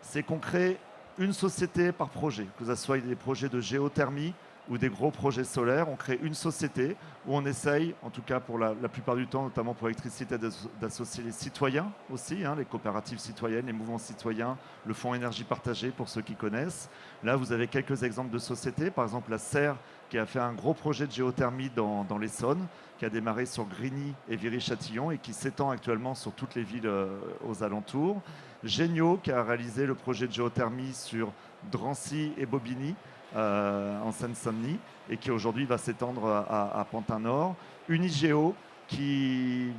c'est qu'on crée une société par projet, que ce soit des projets de géothermie ou des gros projets solaires. On crée une société où on essaye, en tout cas pour la plupart du temps, notamment pour l'électricité, d'associer les citoyens aussi, les coopératives citoyennes, les mouvements citoyens, le fonds énergie partagée pour ceux qui connaissent. Là, vous avez quelques exemples de sociétés, par exemple la Serre qui a fait un gros projet de géothermie dans l'Essonne, qui a démarré sur Grigny et Viry-Châtillon et qui s'étend actuellement sur toutes les villes aux alentours. Génio qui a réalisé le projet de géothermie sur Drancy et Bobigny, en Seine-Saint-Denis et qui aujourd'hui va s'étendre à Pantin-Nord. Unigeo, c'est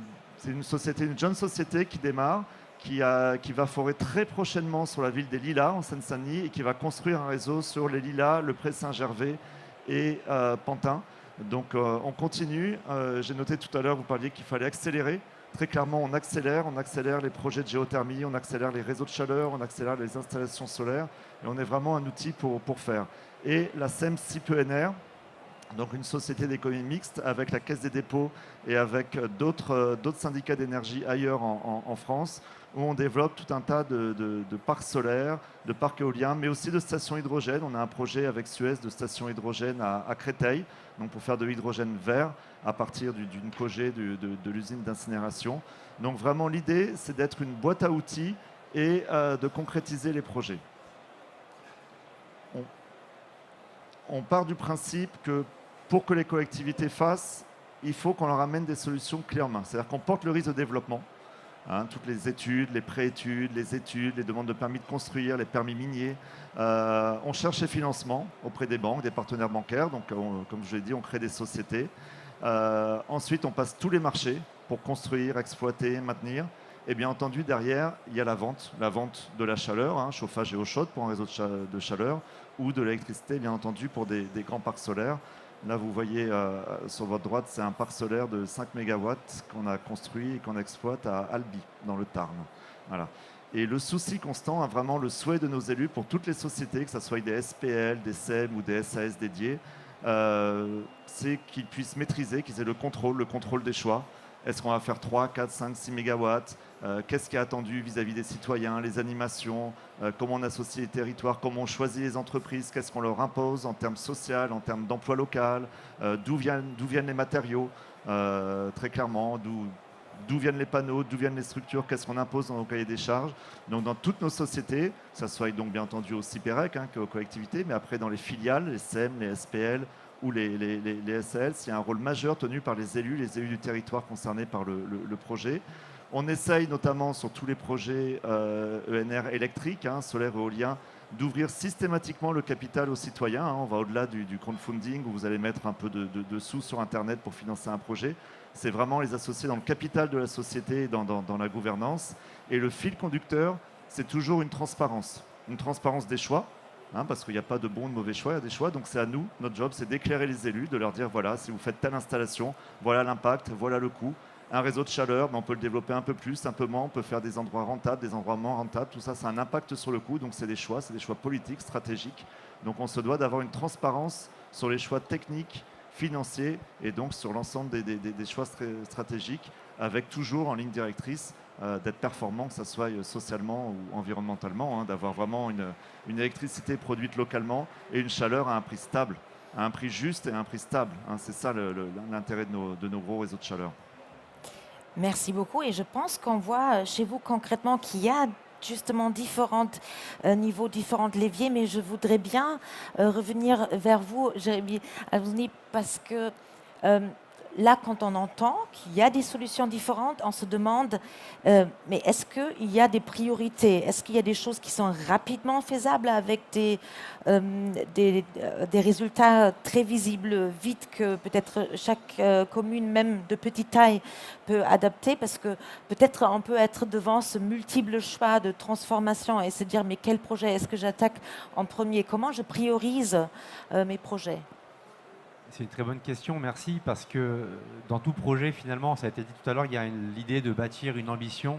une jeune société qui démarre, qui va forer très prochainement sur la ville des Lilas en Seine-Saint-Denis et qui va construire un réseau sur les Lilas, le Pré-Saint-Gervais et Pantin. Donc on continue. J'ai noté tout à l'heure, vous parliez qu'il fallait accélérer. Très clairement, on accélère les projets de géothermie, on accélère les réseaux de chaleur, on accélère les installations solaires et on est vraiment un outil pour faire. Et la SEM CIPENR, donc une société d'économie mixte avec la Caisse des dépôts et avec d'autres syndicats d'énergie ailleurs en France, où on développe tout un tas de parcs solaires, de parcs éoliens, mais aussi de stations hydrogène. On a un projet avec Suez de station hydrogène à Créteil, donc pour faire de l'hydrogène vert à partir d'une cogée de l'usine d'incinération. Donc vraiment l'idée, c'est d'être une boîte à outils et de concrétiser les projets. On part du principe que pour que les collectivités fassent, il faut qu'on leur amène des solutions clés en main. C'est-à-dire qu'on porte le risque de développement. Toutes les études, les pré-études, les demandes de permis de construire, les permis miniers. On cherche les financements auprès des banques, des partenaires bancaires. Donc, comme je l'ai dit, on crée des sociétés. Ensuite, on passe tous les marchés pour construire, exploiter, maintenir. Et bien entendu, derrière, il y a la vente de la chaleur, chauffage et eau chaude pour un réseau de chaleur, ou de l'électricité, bien entendu, pour des grands parcs solaires. Là, vous voyez sur votre droite, c'est un parc solaire de 5 MW qu'on a construit et qu'on exploite à Albi, dans le Tarn. Voilà. Et le souci constant, vraiment le souhait de nos élus pour toutes les sociétés, que ce soit des SPL, des SEM ou des SAS dédiés, c'est qu'ils puissent maîtriser, qu'ils aient le contrôle des choix. Est-ce qu'on va faire 3, 4, 5, 6 MW? Qu'est-ce qui est attendu vis-à-vis des citoyens, les animations, comment on associe les territoires, comment on choisit les entreprises, qu'est-ce qu'on leur impose en termes sociaux, en termes d'emploi local, d'où viennent les matériaux, très clairement, d'où viennent les panneaux, d'où viennent les structures, qu'est-ce qu'on impose dans nos cahiers des charges. Donc dans toutes nos sociétés, que ce soit donc bien entendu au CIPEREC, aux collectivités, mais après dans les filiales, les SEM, les SPL, ou les SAL, il y a un rôle majeur tenu par les élus du territoire concernés par le projet. On essaye notamment sur tous les projets ENR électriques, solaire et éolien, d'ouvrir systématiquement le capital aux citoyens. On va au-delà du crowdfunding où vous allez mettre un peu de sous sur Internet pour financer un projet. C'est vraiment les associer dans le capital de la société et dans la gouvernance. Et le fil conducteur, c'est toujours une transparence des choix. Parce qu'il n'y a pas de bon ou de mauvais choix, il y a des choix. Donc c'est à nous, notre job, c'est d'éclairer les élus, de leur dire voilà, si vous faites telle installation, voilà l'impact, voilà le coût. Un réseau de chaleur, on peut le développer un peu plus, un peu moins, on peut faire des endroits rentables, des endroits moins rentables. Tout ça, ça a un impact sur le coût. Donc c'est des choix politiques, stratégiques. Donc on se doit d'avoir une transparence sur les choix techniques, financiers et donc sur l'ensemble des choix stratégiques, avec toujours en ligne directrice d'être performant, que ce soit socialement ou environnementalement, d'avoir vraiment une électricité produite localement et une chaleur à un prix stable, à un prix juste et à un prix stable. C'est ça l'intérêt de nos gros réseaux de chaleur. Merci beaucoup. Et je pense qu'on voit chez vous concrètement qu'il y a justement différents niveaux, différents leviers, mais je voudrais bien revenir vers vous, Jérémy Albouzny, parce que là, quand on entend qu'il y a des solutions différentes, on se demande, mais est-ce qu'il y a des priorités? Est-ce qu'il y a des choses qui sont rapidement faisables avec des résultats très visibles, vite, que peut-être chaque commune, même de petite taille, peut adapter? Parce que peut-être on peut être devant ce multiple choix de transformation et se dire, mais quel projet est-ce que j'attaque en premier? Comment je priorise mes projets? C'est une très bonne question, merci, parce que dans tout projet, finalement, ça a été dit tout à l'heure, il y a l'idée de bâtir une ambition,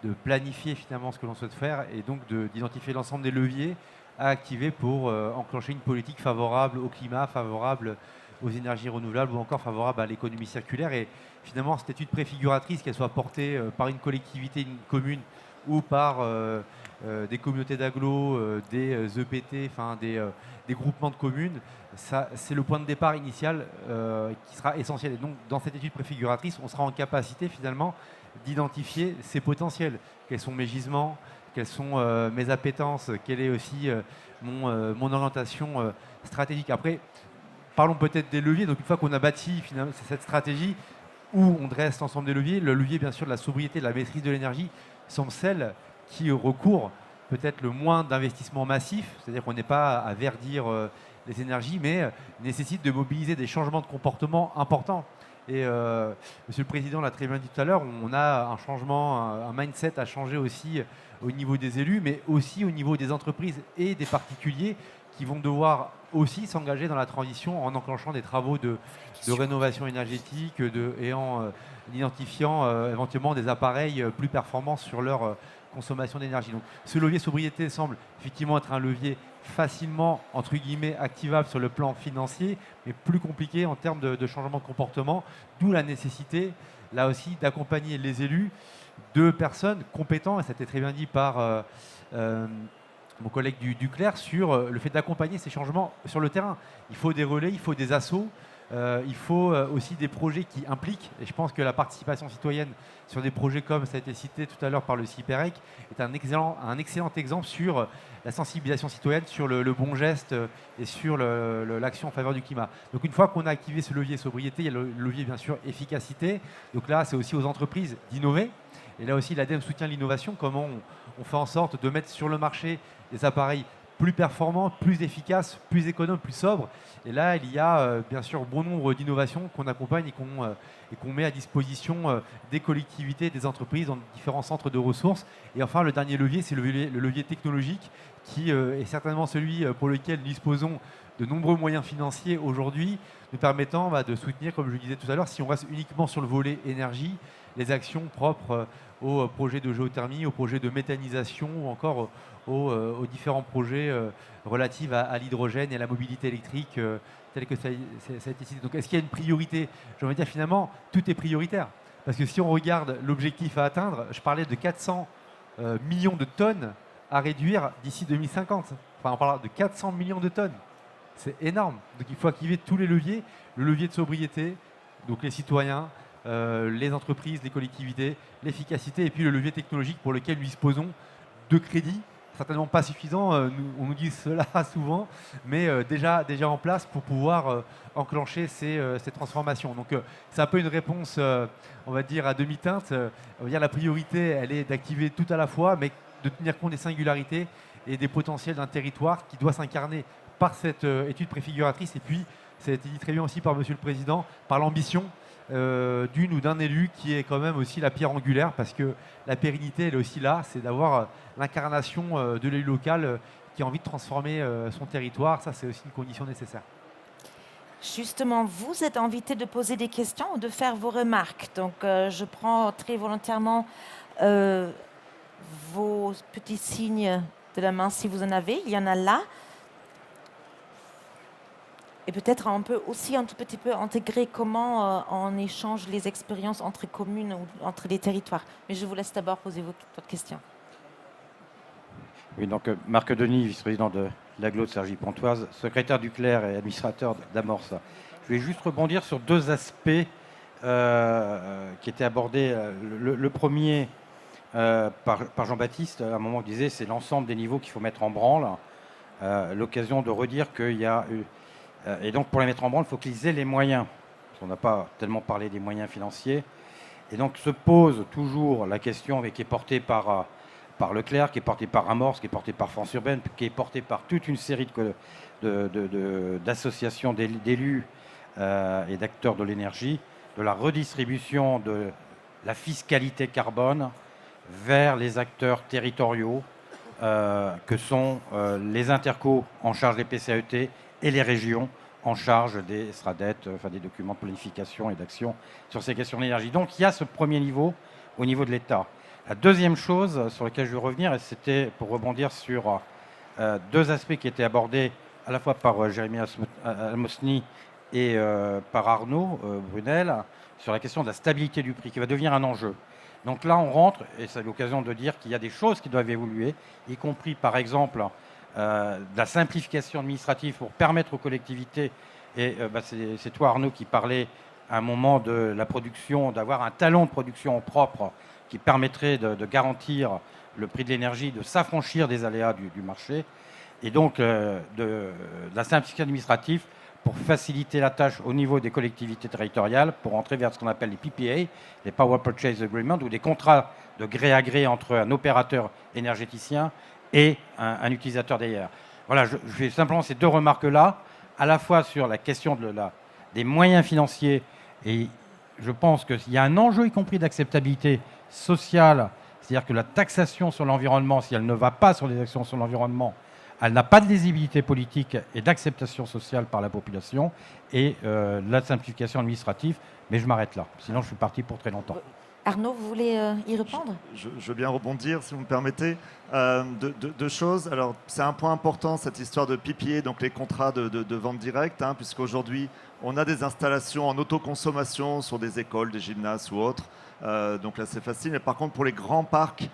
de planifier finalement ce que l'on souhaite faire et donc d'identifier l'ensemble des leviers à activer pour enclencher une politique favorable au climat, favorable aux énergies renouvelables ou encore favorable à l'économie circulaire. Et finalement, cette étude préfiguratrice, qu'elle soit portée par une collectivité, une commune ou par des communautés d'agglo, des EPT, enfin des groupements de communes, c'est le point de départ initial qui sera essentiel. Et donc, dans cette étude préfiguratrice, on sera en capacité finalement d'identifier ces potentiels. Quels sont mes gisements, quelles sont mes appétences, quelle est aussi mon orientation stratégique. Après, parlons peut-être des leviers. Donc, une fois qu'on a bâti finalement cette stratégie, où on dresse l'ensemble des leviers, le levier bien sûr de la sobriété, de la maîtrise de l'énergie, sont celles qui recourent peut-être le moins d'investissements massifs, c'est-à-dire qu'on n'est pas à verdir les énergies, mais nécessite de mobiliser des changements de comportement importants. Et Monsieur le Président l'a très bien dit tout à l'heure, on a un changement, un mindset à changer aussi au niveau des élus, mais aussi au niveau des entreprises et des particuliers qui vont devoir aussi s'engager dans la transition en enclenchant des travaux de rénovation énergétique et en identifiant éventuellement des appareils plus performants sur leur consommation d'énergie. Donc ce levier sobriété semble effectivement être un levier facilement, entre guillemets, activable sur le plan financier, mais plus compliqué en termes de changement de comportement, d'où la nécessité, là aussi, d'accompagner les élus de personnes compétentes, et ça a été très bien dit par mon collègue du Clair, sur le fait d'accompagner ces changements sur le terrain. Il faut des relais, il faut des assos, il faut aussi des projets qui impliquent, et je pense que la participation citoyenne sur des projets comme ça a été cité tout à l'heure par le CIPEREC est un excellent exemple sur la sensibilisation citoyenne, sur le bon geste et sur l'action en faveur du climat. Donc une fois qu'on a activé ce levier sobriété, il y a le levier bien sûr efficacité. Donc là, c'est aussi aux entreprises d'innover. Et là aussi, l'ADEME soutient l'innovation. Comment on fait en sorte de mettre sur le marché des appareils plus performants, plus efficaces, plus économes, plus sobres. Et là, il y a bien sûr bon nombre d'innovations qu'on accompagne et qu'on met à disposition des collectivités, des entreprises dans différents centres de ressources. Et enfin, le dernier levier, c'est le levier technologique qui est certainement celui pour lequel nous disposons de nombreux moyens financiers aujourd'hui, nous permettant de soutenir, comme je le disais tout à l'heure, si on reste uniquement sur le volet énergie, les actions propres aux projets de géothermie, aux projets de méthanisation ou encore aux différents projets relatifs à l'hydrogène et à la mobilité électrique tels que ça a été cité. Donc est-ce qu'il y a une priorité? J'ai envie de dire finalement, tout est prioritaire. Parce que si on regarde l'objectif à atteindre, je parlais de 400 millions de tonnes à réduire d'ici 2050. Enfin, on parle de 400 millions de tonnes. C'est énorme. Donc il faut activer tous les leviers. Le levier de sobriété, donc les citoyens, les entreprises, les collectivités, l'efficacité et puis le levier technologique pour lequel nous disposons de crédits, certainement pas suffisants, on nous dit cela souvent, mais déjà en place pour pouvoir enclencher ces transformations. Donc c'est un peu une réponse, on va dire, à demi-teinte. On va dire la priorité, elle est d'activer tout à la fois, mais de tenir compte des singularités et des potentiels d'un territoire qui doit s'incarner par cette étude préfiguratrice. Et puis, ça a été dit très bien aussi par Monsieur le Président, par l'ambition d'une ou d'un élu qui est quand même aussi la pierre angulaire, parce que la pérennité, elle est aussi là, c'est d'avoir l'incarnation de l'élu local qui a envie de transformer son territoire. Ça, c'est aussi une condition nécessaire. Justement, vous êtes invité de poser des questions ou de faire vos remarques. Donc, je prends très volontairement vos petits signes de la main si vous en avez. Il y en a là. Et peut-être on peut aussi un tout petit peu intégrer comment on échange les expériences entre communes ou entre les territoires. Mais je vous laisse d'abord poser votre question. Oui, donc Marc Denis, vice-président de l'Aglo de Cergy-Pontoise, secrétaire du Clerc et administrateur d'Amorce. Je vais juste rebondir sur deux aspects qui étaient abordés. Le premier, par Jean-Baptiste, à un moment, il disait c'est l'ensemble des niveaux qu'il faut mettre en branle. L'occasion de redire qu'il y a eu... et donc, pour les mettre en branle, il faut qu'ils aient les moyens. On n'a pas tellement parlé des moyens financiers. Et donc, se pose toujours la question qui est portée par Leclerc, qui est portée par Amorce, qui est portée par France Urbaine, qui est portée par toute une série d'associations d'élus et d'acteurs de l'énergie, de la redistribution de la fiscalité carbone vers les acteurs territoriaux que sont les intercos en charge des PCAET et les régions en charge des SRADET, enfin des documents de planification et d'action sur ces questions d'énergie. Donc il y a ce premier niveau au niveau de l'État. La deuxième chose sur laquelle je veux revenir, et c'était pour rebondir sur deux aspects qui étaient abordés à la fois par Jérémy Almosny et par Arnaud Brunel, sur la question de la stabilité du prix, qui va devenir un enjeu. Donc là, on rentre, et c'est l'occasion de dire qu'il y a des choses qui doivent évoluer, y compris par exemple de la simplification administrative pour permettre aux collectivités, et c'est toi Arnaud qui parlais à un moment de la production, d'avoir un talon de production propre qui permettrait de garantir le prix de l'énergie, de s'affranchir des aléas du marché, et donc de la simplification administrative pour faciliter la tâche au niveau des collectivités territoriales, pour entrer vers ce qu'on appelle les PPA, les Power Purchase Agreement, ou des contrats de gré à gré entre un opérateur énergéticien et un utilisateur d'ailleurs. Voilà, je fais simplement ces deux remarques-là, à la fois sur la question des moyens financiers, et je pense qu'il y a un enjeu, y compris d'acceptabilité sociale, c'est-à-dire que la taxation sur l'environnement, si elle ne va pas sur les actions sur l'environnement, elle n'a pas de lisibilité politique et d'acceptation sociale par la population, et la simplification administrative, mais je m'arrête là, sinon je suis parti pour très longtemps. Arnaud, vous voulez y répondre ? Je veux bien rebondir, si vous me permettez. Deux choses. Alors, c'est un point important, cette histoire de PPA, donc les contrats de vente directe, puisqu'aujourd'hui, on a des installations en autoconsommation sur des écoles, des gymnases ou autres. Donc là, c'est facile. Mais par contre, pour les grands parcs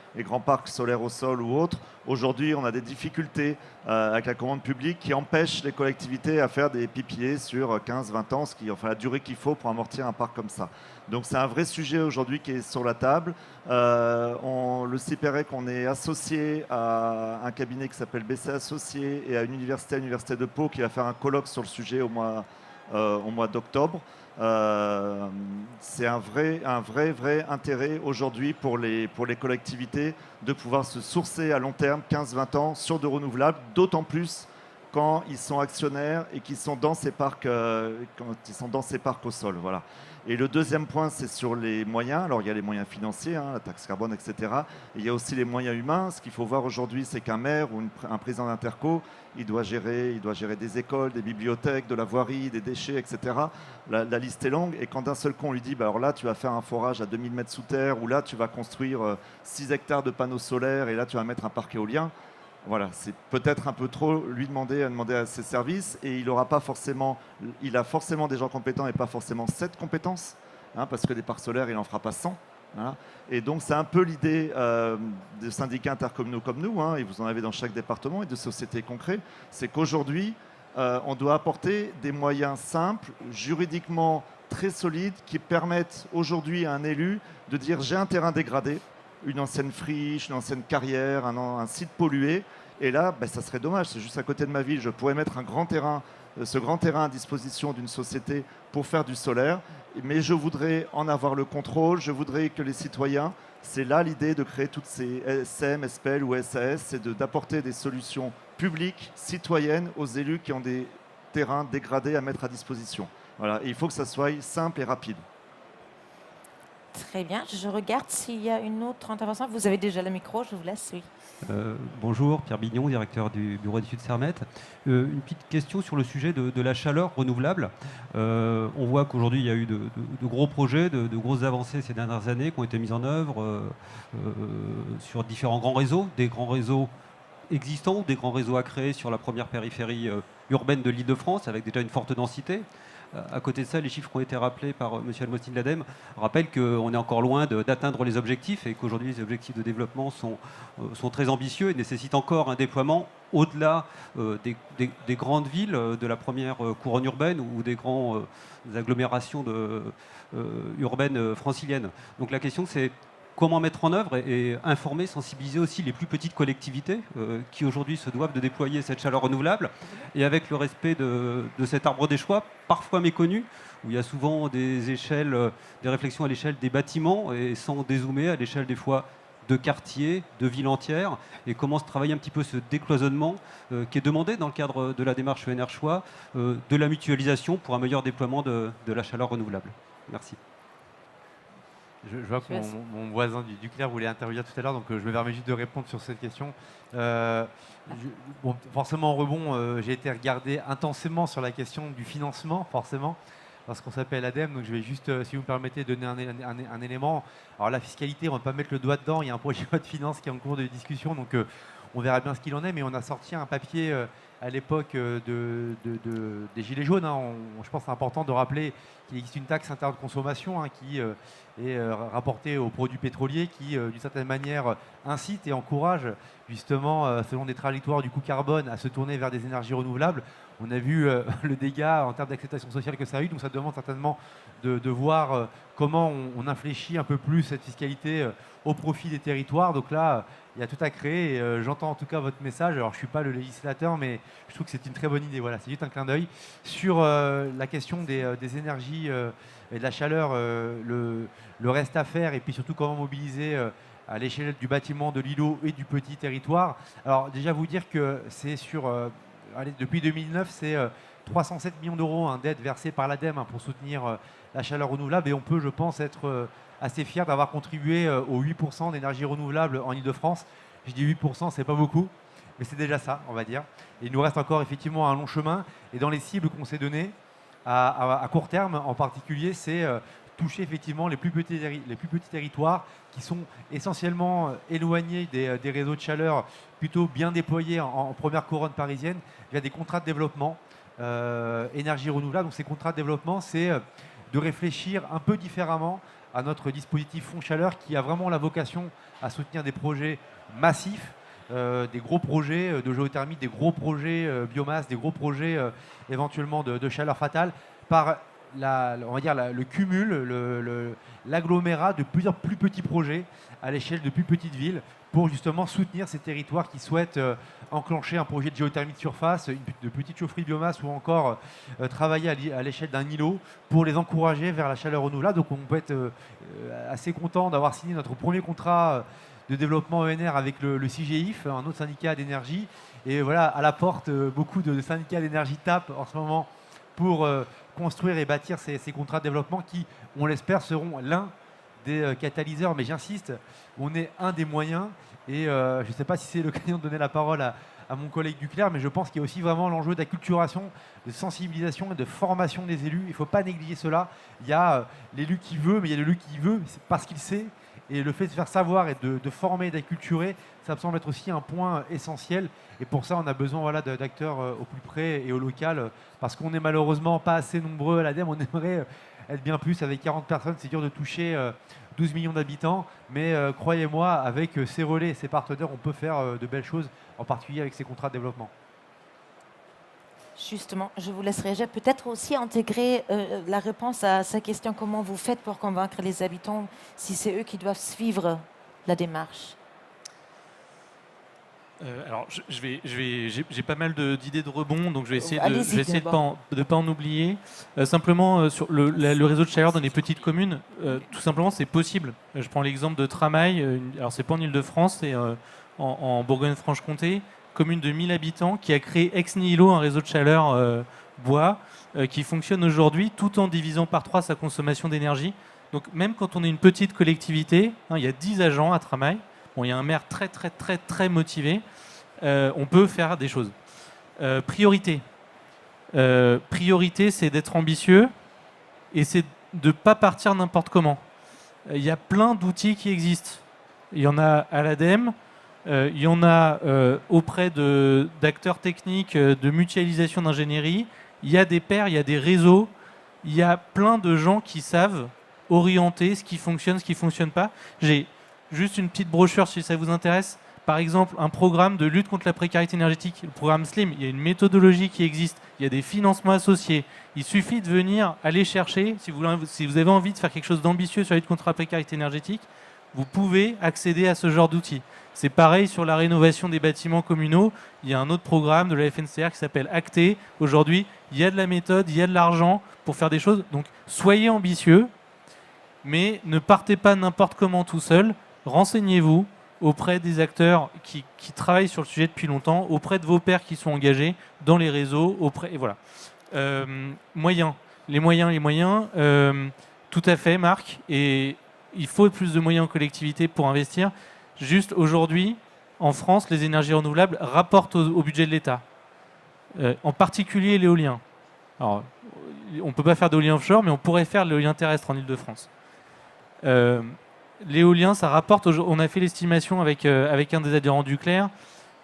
solaires au sol ou autres, aujourd'hui, on a des difficultés avec la commande publique qui empêchent les collectivités à faire des PPA sur 15-20 ans, la durée qu'il faut pour amortir un parc comme ça. Donc c'est un vrai sujet aujourd'hui qui est sur la table. Le CIPEREC, on est associé à un cabinet qui s'appelle BC Associés et à une l'université de Pau, qui va faire un colloque sur le sujet au mois d'octobre. C'est un vrai intérêt aujourd'hui pour les collectivités de pouvoir se sourcer à long terme, 15-20 ans, sur de renouvelables, d'autant plus quand ils sont actionnaires et qu'ils sont dans ces parcs, au sol. Voilà. Et le deuxième point, c'est sur les moyens. Alors, il y a les moyens financiers, la taxe carbone, etc. Et il y a aussi les moyens humains. Ce qu'il faut voir aujourd'hui, c'est qu'un maire ou un président d'interco, il doit gérer des écoles, des bibliothèques, de la voirie, des déchets, etc. La liste est longue. Et quand d'un seul coup, on lui dit, alors là, tu vas faire un forage à 2000 mètres sous terre, ou là, tu vas construire 6 hectares de panneaux solaires, et là, tu vas mettre un parc éolien. Voilà, c'est peut-être un peu trop lui demander à ses services, et il a forcément des gens compétents et pas forcément 7 compétences, parce que des parcs solaires, il n'en fera pas 100. Voilà. Et donc c'est un peu l'idée des syndicats intercommunaux comme nous, et vous en avez dans chaque département, et de sociétés concrètes, c'est qu'aujourd'hui, on doit apporter des moyens simples, juridiquement très solides, qui permettent aujourd'hui à un élu de dire j'ai un terrain dégradé, une ancienne friche, une ancienne carrière, un site pollué. Et là, ça serait dommage, c'est juste à côté de ma ville. Je pourrais mettre ce grand terrain à disposition d'une société pour faire du solaire. Mais je voudrais en avoir le contrôle, je voudrais que les citoyens, c'est là l'idée de créer toutes ces SM, SPL ou SAS, c'est d'apporter des solutions publiques, citoyennes, aux élus qui ont des terrains dégradés à mettre à disposition. Voilà. Et il faut que ça soit simple et rapide. Très bien. Je regarde s'il y a une autre intervention. Vous avez déjà le micro, je vous laisse, oui. Bonjour, Pierre Bignon, directeur du bureau d'études Cermet. Une petite question sur le sujet de la chaleur renouvelable. On voit qu'aujourd'hui, il y a eu de gros projets, de grosses avancées ces dernières années qui ont été mises en œuvre sur différents grands réseaux, des grands réseaux existants ou des grands réseaux à créer sur la première périphérie urbaine de l'Île-de-France, avec déjà une forte densité. À côté de ça, les chiffres qui ont été rappelés par M. Almostine de l'ADEME rappellent qu'on est encore loin d'atteindre les objectifs et qu'aujourd'hui, les objectifs de développement sont très ambitieux et nécessitent encore un déploiement au-delà des grandes villes de la première couronne urbaine ou des grandes agglomérations urbaines franciliennes. Donc la question, c'est comment mettre en œuvre et informer, sensibiliser aussi les plus petites collectivités qui aujourd'hui se doivent de déployer cette chaleur renouvelable et avec le respect de cet arbre des choix, parfois méconnu, où il y a souvent des réflexions à l'échelle des bâtiments et sans dézoomer à l'échelle des fois de quartiers, de villes entières, et comment se travailler un petit peu ce décloisonnement qui est demandé dans le cadre de la démarche ENR Choix, de la mutualisation pour un meilleur déploiement de la chaleur renouvelable. Merci. Je vois que mon voisin du Clair voulait intervenir tout à l'heure, donc je me permets juste de répondre sur cette question. Forcément, en rebond, j'ai été regardé intensément sur la question du financement, forcément, parce qu'on s'appelle ADEME, donc je vais juste, si vous me permettez, donner un élément. Alors la fiscalité, on ne va pas mettre le doigt dedans, il y a un projet de loi de finances qui est en cours de discussion, donc on verra bien ce qu'il en est, mais on a sorti un papier à l'époque des Gilets jaunes. Je pense que c'est important de rappeler qu'il existe une taxe interne de consommation qui est rapportée aux produits pétroliers, qui d'une certaine manière incite et encourage justement, selon des trajectoires du coût carbone, à se tourner vers des énergies renouvelables. On a vu le dégât en termes d'acceptation sociale que ça a eu, donc ça demande certainement de voir comment on infléchit un peu plus cette fiscalité au profit des territoires. Donc là, il y a tout à créer. J'entends en tout cas votre message. Alors, je ne suis pas le législateur, mais je trouve que c'est une très bonne idée. Voilà, c'est juste un clin d'œil. Sur la question des énergies et de la chaleur, le reste à faire, et puis surtout comment mobiliser à l'échelle du bâtiment, de l'îlot et du petit territoire. Alors, déjà, vous dire que c'est depuis 2009, c'est 307 millions d'euros d'aide versée par l'ADEME pour soutenir la chaleur renouvelable. Et on peut, je pense, être assez fier d'avoir contribué aux 8% d'énergie renouvelable en Ile-de-France. Je dis 8%, c'est pas beaucoup, mais c'est déjà ça, on va dire. Et il nous reste encore effectivement un long chemin. Et dans les cibles qu'on s'est données, à court terme en particulier, c'est toucher effectivement les plus petits territoires qui sont essentiellement éloignés des réseaux de chaleur plutôt bien déployés en première couronne parisienne via des contrats de développement énergie renouvelable. Donc ces contrats de développement, c'est de réfléchir un peu différemment à notre dispositif Fonds Chaleur qui a vraiment la vocation à soutenir des projets massifs, des gros projets de géothermie, des gros projets biomasse, des gros projets éventuellement de chaleur fatale par on va dire le cumul, l'agglomérat de plusieurs plus petits projets à l'échelle de plus petites villes pour justement soutenir ces territoires qui souhaitent enclencher un projet de géothermie de surface, de petites chaufferies de biomasse ou encore travailler à l'échelle d'un îlot pour les encourager vers la chaleur renouvelable. Donc on peut être assez content d'avoir signé notre premier contrat de développement ENR avec le CGIF, un autre syndicat d'énergie. Et voilà, à la porte, beaucoup de syndicats d'énergie tapent en ce moment pour construire et bâtir ces contrats de développement qui, on l'espère, seront l'un des catalyseurs. Mais j'insiste, on est un des moyens. Et je ne sais pas si c'est l'occasion de donner la parole à mon collègue Duclerc, mais je pense qu'il y a aussi vraiment l'enjeu d'acculturation, de sensibilisation et de formation des élus. Il ne faut pas négliger cela. Il y a l'élu qui veut, mais il y a l'élu qui veut parce qu'il sait. Et le fait de faire savoir et de former et d'acculturer, ça me semble être aussi un point essentiel. Et pour ça, on a besoin d'acteurs au plus près et au local, parce qu'on n'est malheureusement pas assez nombreux à l'ADEME. On aimerait être bien plus. Avec 40 personnes, c'est dur de toucher 12 millions d'habitants. Mais croyez-moi, avec ces relais, ces partenaires, on peut faire de belles choses, en particulier avec ces contrats de développement. Justement, je vous laisserai peut-être aussi intégrer la réponse à sa question. Comment vous faites pour convaincre les habitants si c'est eux qui doivent suivre la démarche? Alors, j'ai pas mal d'idées de rebond, donc je vais essayer de pas en oublier. Simplement, sur le réseau de chaleur dans les petites communes, tout simplement, c'est possible. Je prends l'exemple de Tramail. Alors, c'est pas en Ile-de-France, c'est en Bourgogne-Franche-Comté. Commune de 1000 habitants qui a créé ex nihilo un réseau de chaleur bois qui fonctionne aujourd'hui tout en divisant par 3 sa consommation d'énergie. Donc même quand on est une petite collectivité, il y a 10 agents à Tramail, il y a un maire très motivé, on peut faire des choses. Priorité, c'est d'être ambitieux et c'est de ne pas partir n'importe comment. Il y a plein d'outils qui existent. Il y en a à l'ADEME. Il y en a auprès d'acteurs techniques, de mutualisation d'ingénierie. Il y a des pairs, il y a des réseaux. Il y a plein de gens qui savent orienter ce qui fonctionne, ce qui ne fonctionne pas. J'ai juste une petite brochure si ça vous intéresse. Par exemple, un programme de lutte contre la précarité énergétique, le programme SLIM. Il y a une méthodologie qui existe. Il y a des financements associés. Il suffit de venir aller chercher, si vous avez envie de faire quelque chose d'ambitieux sur la lutte contre la précarité énergétique, vous pouvez accéder à ce genre d'outils. C'est pareil sur la rénovation des bâtiments communaux. Il y a un autre programme de la FNCR qui s'appelle Acté. Aujourd'hui, il y a de la méthode, il y a de l'argent pour faire des choses. Donc, soyez ambitieux, mais ne partez pas n'importe comment tout seul. Renseignez-vous auprès des acteurs qui travaillent sur le sujet depuis longtemps, auprès de vos pairs qui sont engagés dans les réseaux, et voilà. Moyens. Les moyens. Tout à fait, Marc. Et il faut plus de moyens en collectivité pour investir. Juste aujourd'hui, en France, les énergies renouvelables rapportent au budget de l'État. En particulier l'éolien. Alors, on ne peut pas faire d'éolien offshore, mais on pourrait faire de l'éolien terrestre en Île-de-France. L'éolien, ça rapporte. On a fait l'estimation avec un des adhérents du Clair.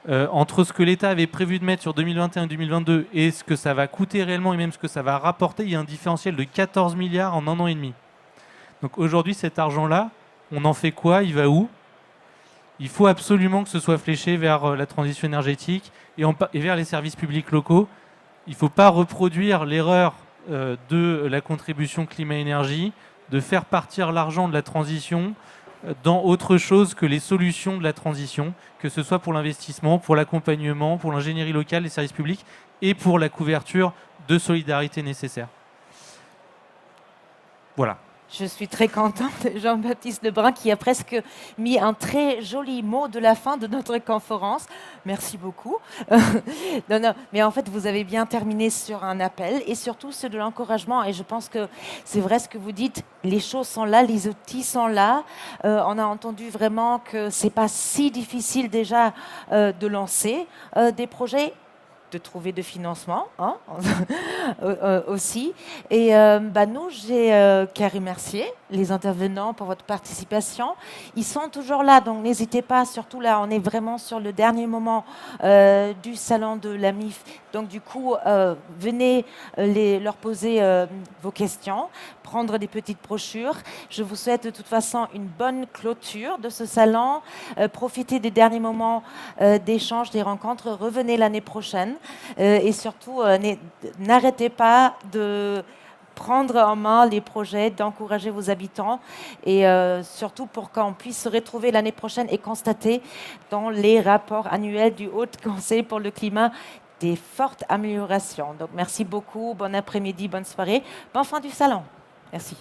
Entre ce que l'État avait prévu de mettre sur 2021 et 2022 et ce que ça va coûter réellement et même ce que ça va rapporter, il y a un différentiel de 14 milliards en 1 an et demi. Donc aujourd'hui, cet argent-là, on en fait quoi? Il va où? Il faut absolument que ce soit fléché vers la transition énergétique et vers les services publics locaux. Il ne faut pas reproduire l'erreur de la contribution climat-énergie, de faire partir l'argent de la transition dans autre chose que les solutions de la transition, que ce soit pour l'investissement, pour l'accompagnement, pour l'ingénierie locale, les services publics et pour la couverture de solidarité nécessaire. Voilà. Je suis très contente de Jean-Baptiste Lebrun qui a presque mis un très joli mot de la fin de notre conférence. Merci beaucoup. Non, mais en fait, vous avez bien terminé sur un appel et surtout sur de l'encouragement. Et je pense que c'est vrai ce que vous dites. Les choses sont là, les outils sont là. On a entendu vraiment que c'est pas si difficile déjà de lancer des projets, de trouver de financement aussi. Et nous, j'ai qu'à remercier les intervenants pour votre participation. Ils sont toujours là, donc n'hésitez pas, surtout là, on est vraiment sur le dernier moment du salon de la MIF. Donc du coup, venez leur poser vos questions, prendre des petites brochures. Je vous souhaite de toute façon une bonne clôture de ce salon. Profitez des derniers moments d'échange, des rencontres. Revenez l'année prochaine. Et surtout, n'arrêtez pas de prendre en main les projets, d'encourager vos habitants et surtout pour qu'on puisse se retrouver l'année prochaine et constater dans les rapports annuels du Haut Conseil pour le climat des fortes améliorations. Donc merci beaucoup, bon après-midi, bonne soirée, bonne fin du salon. Merci.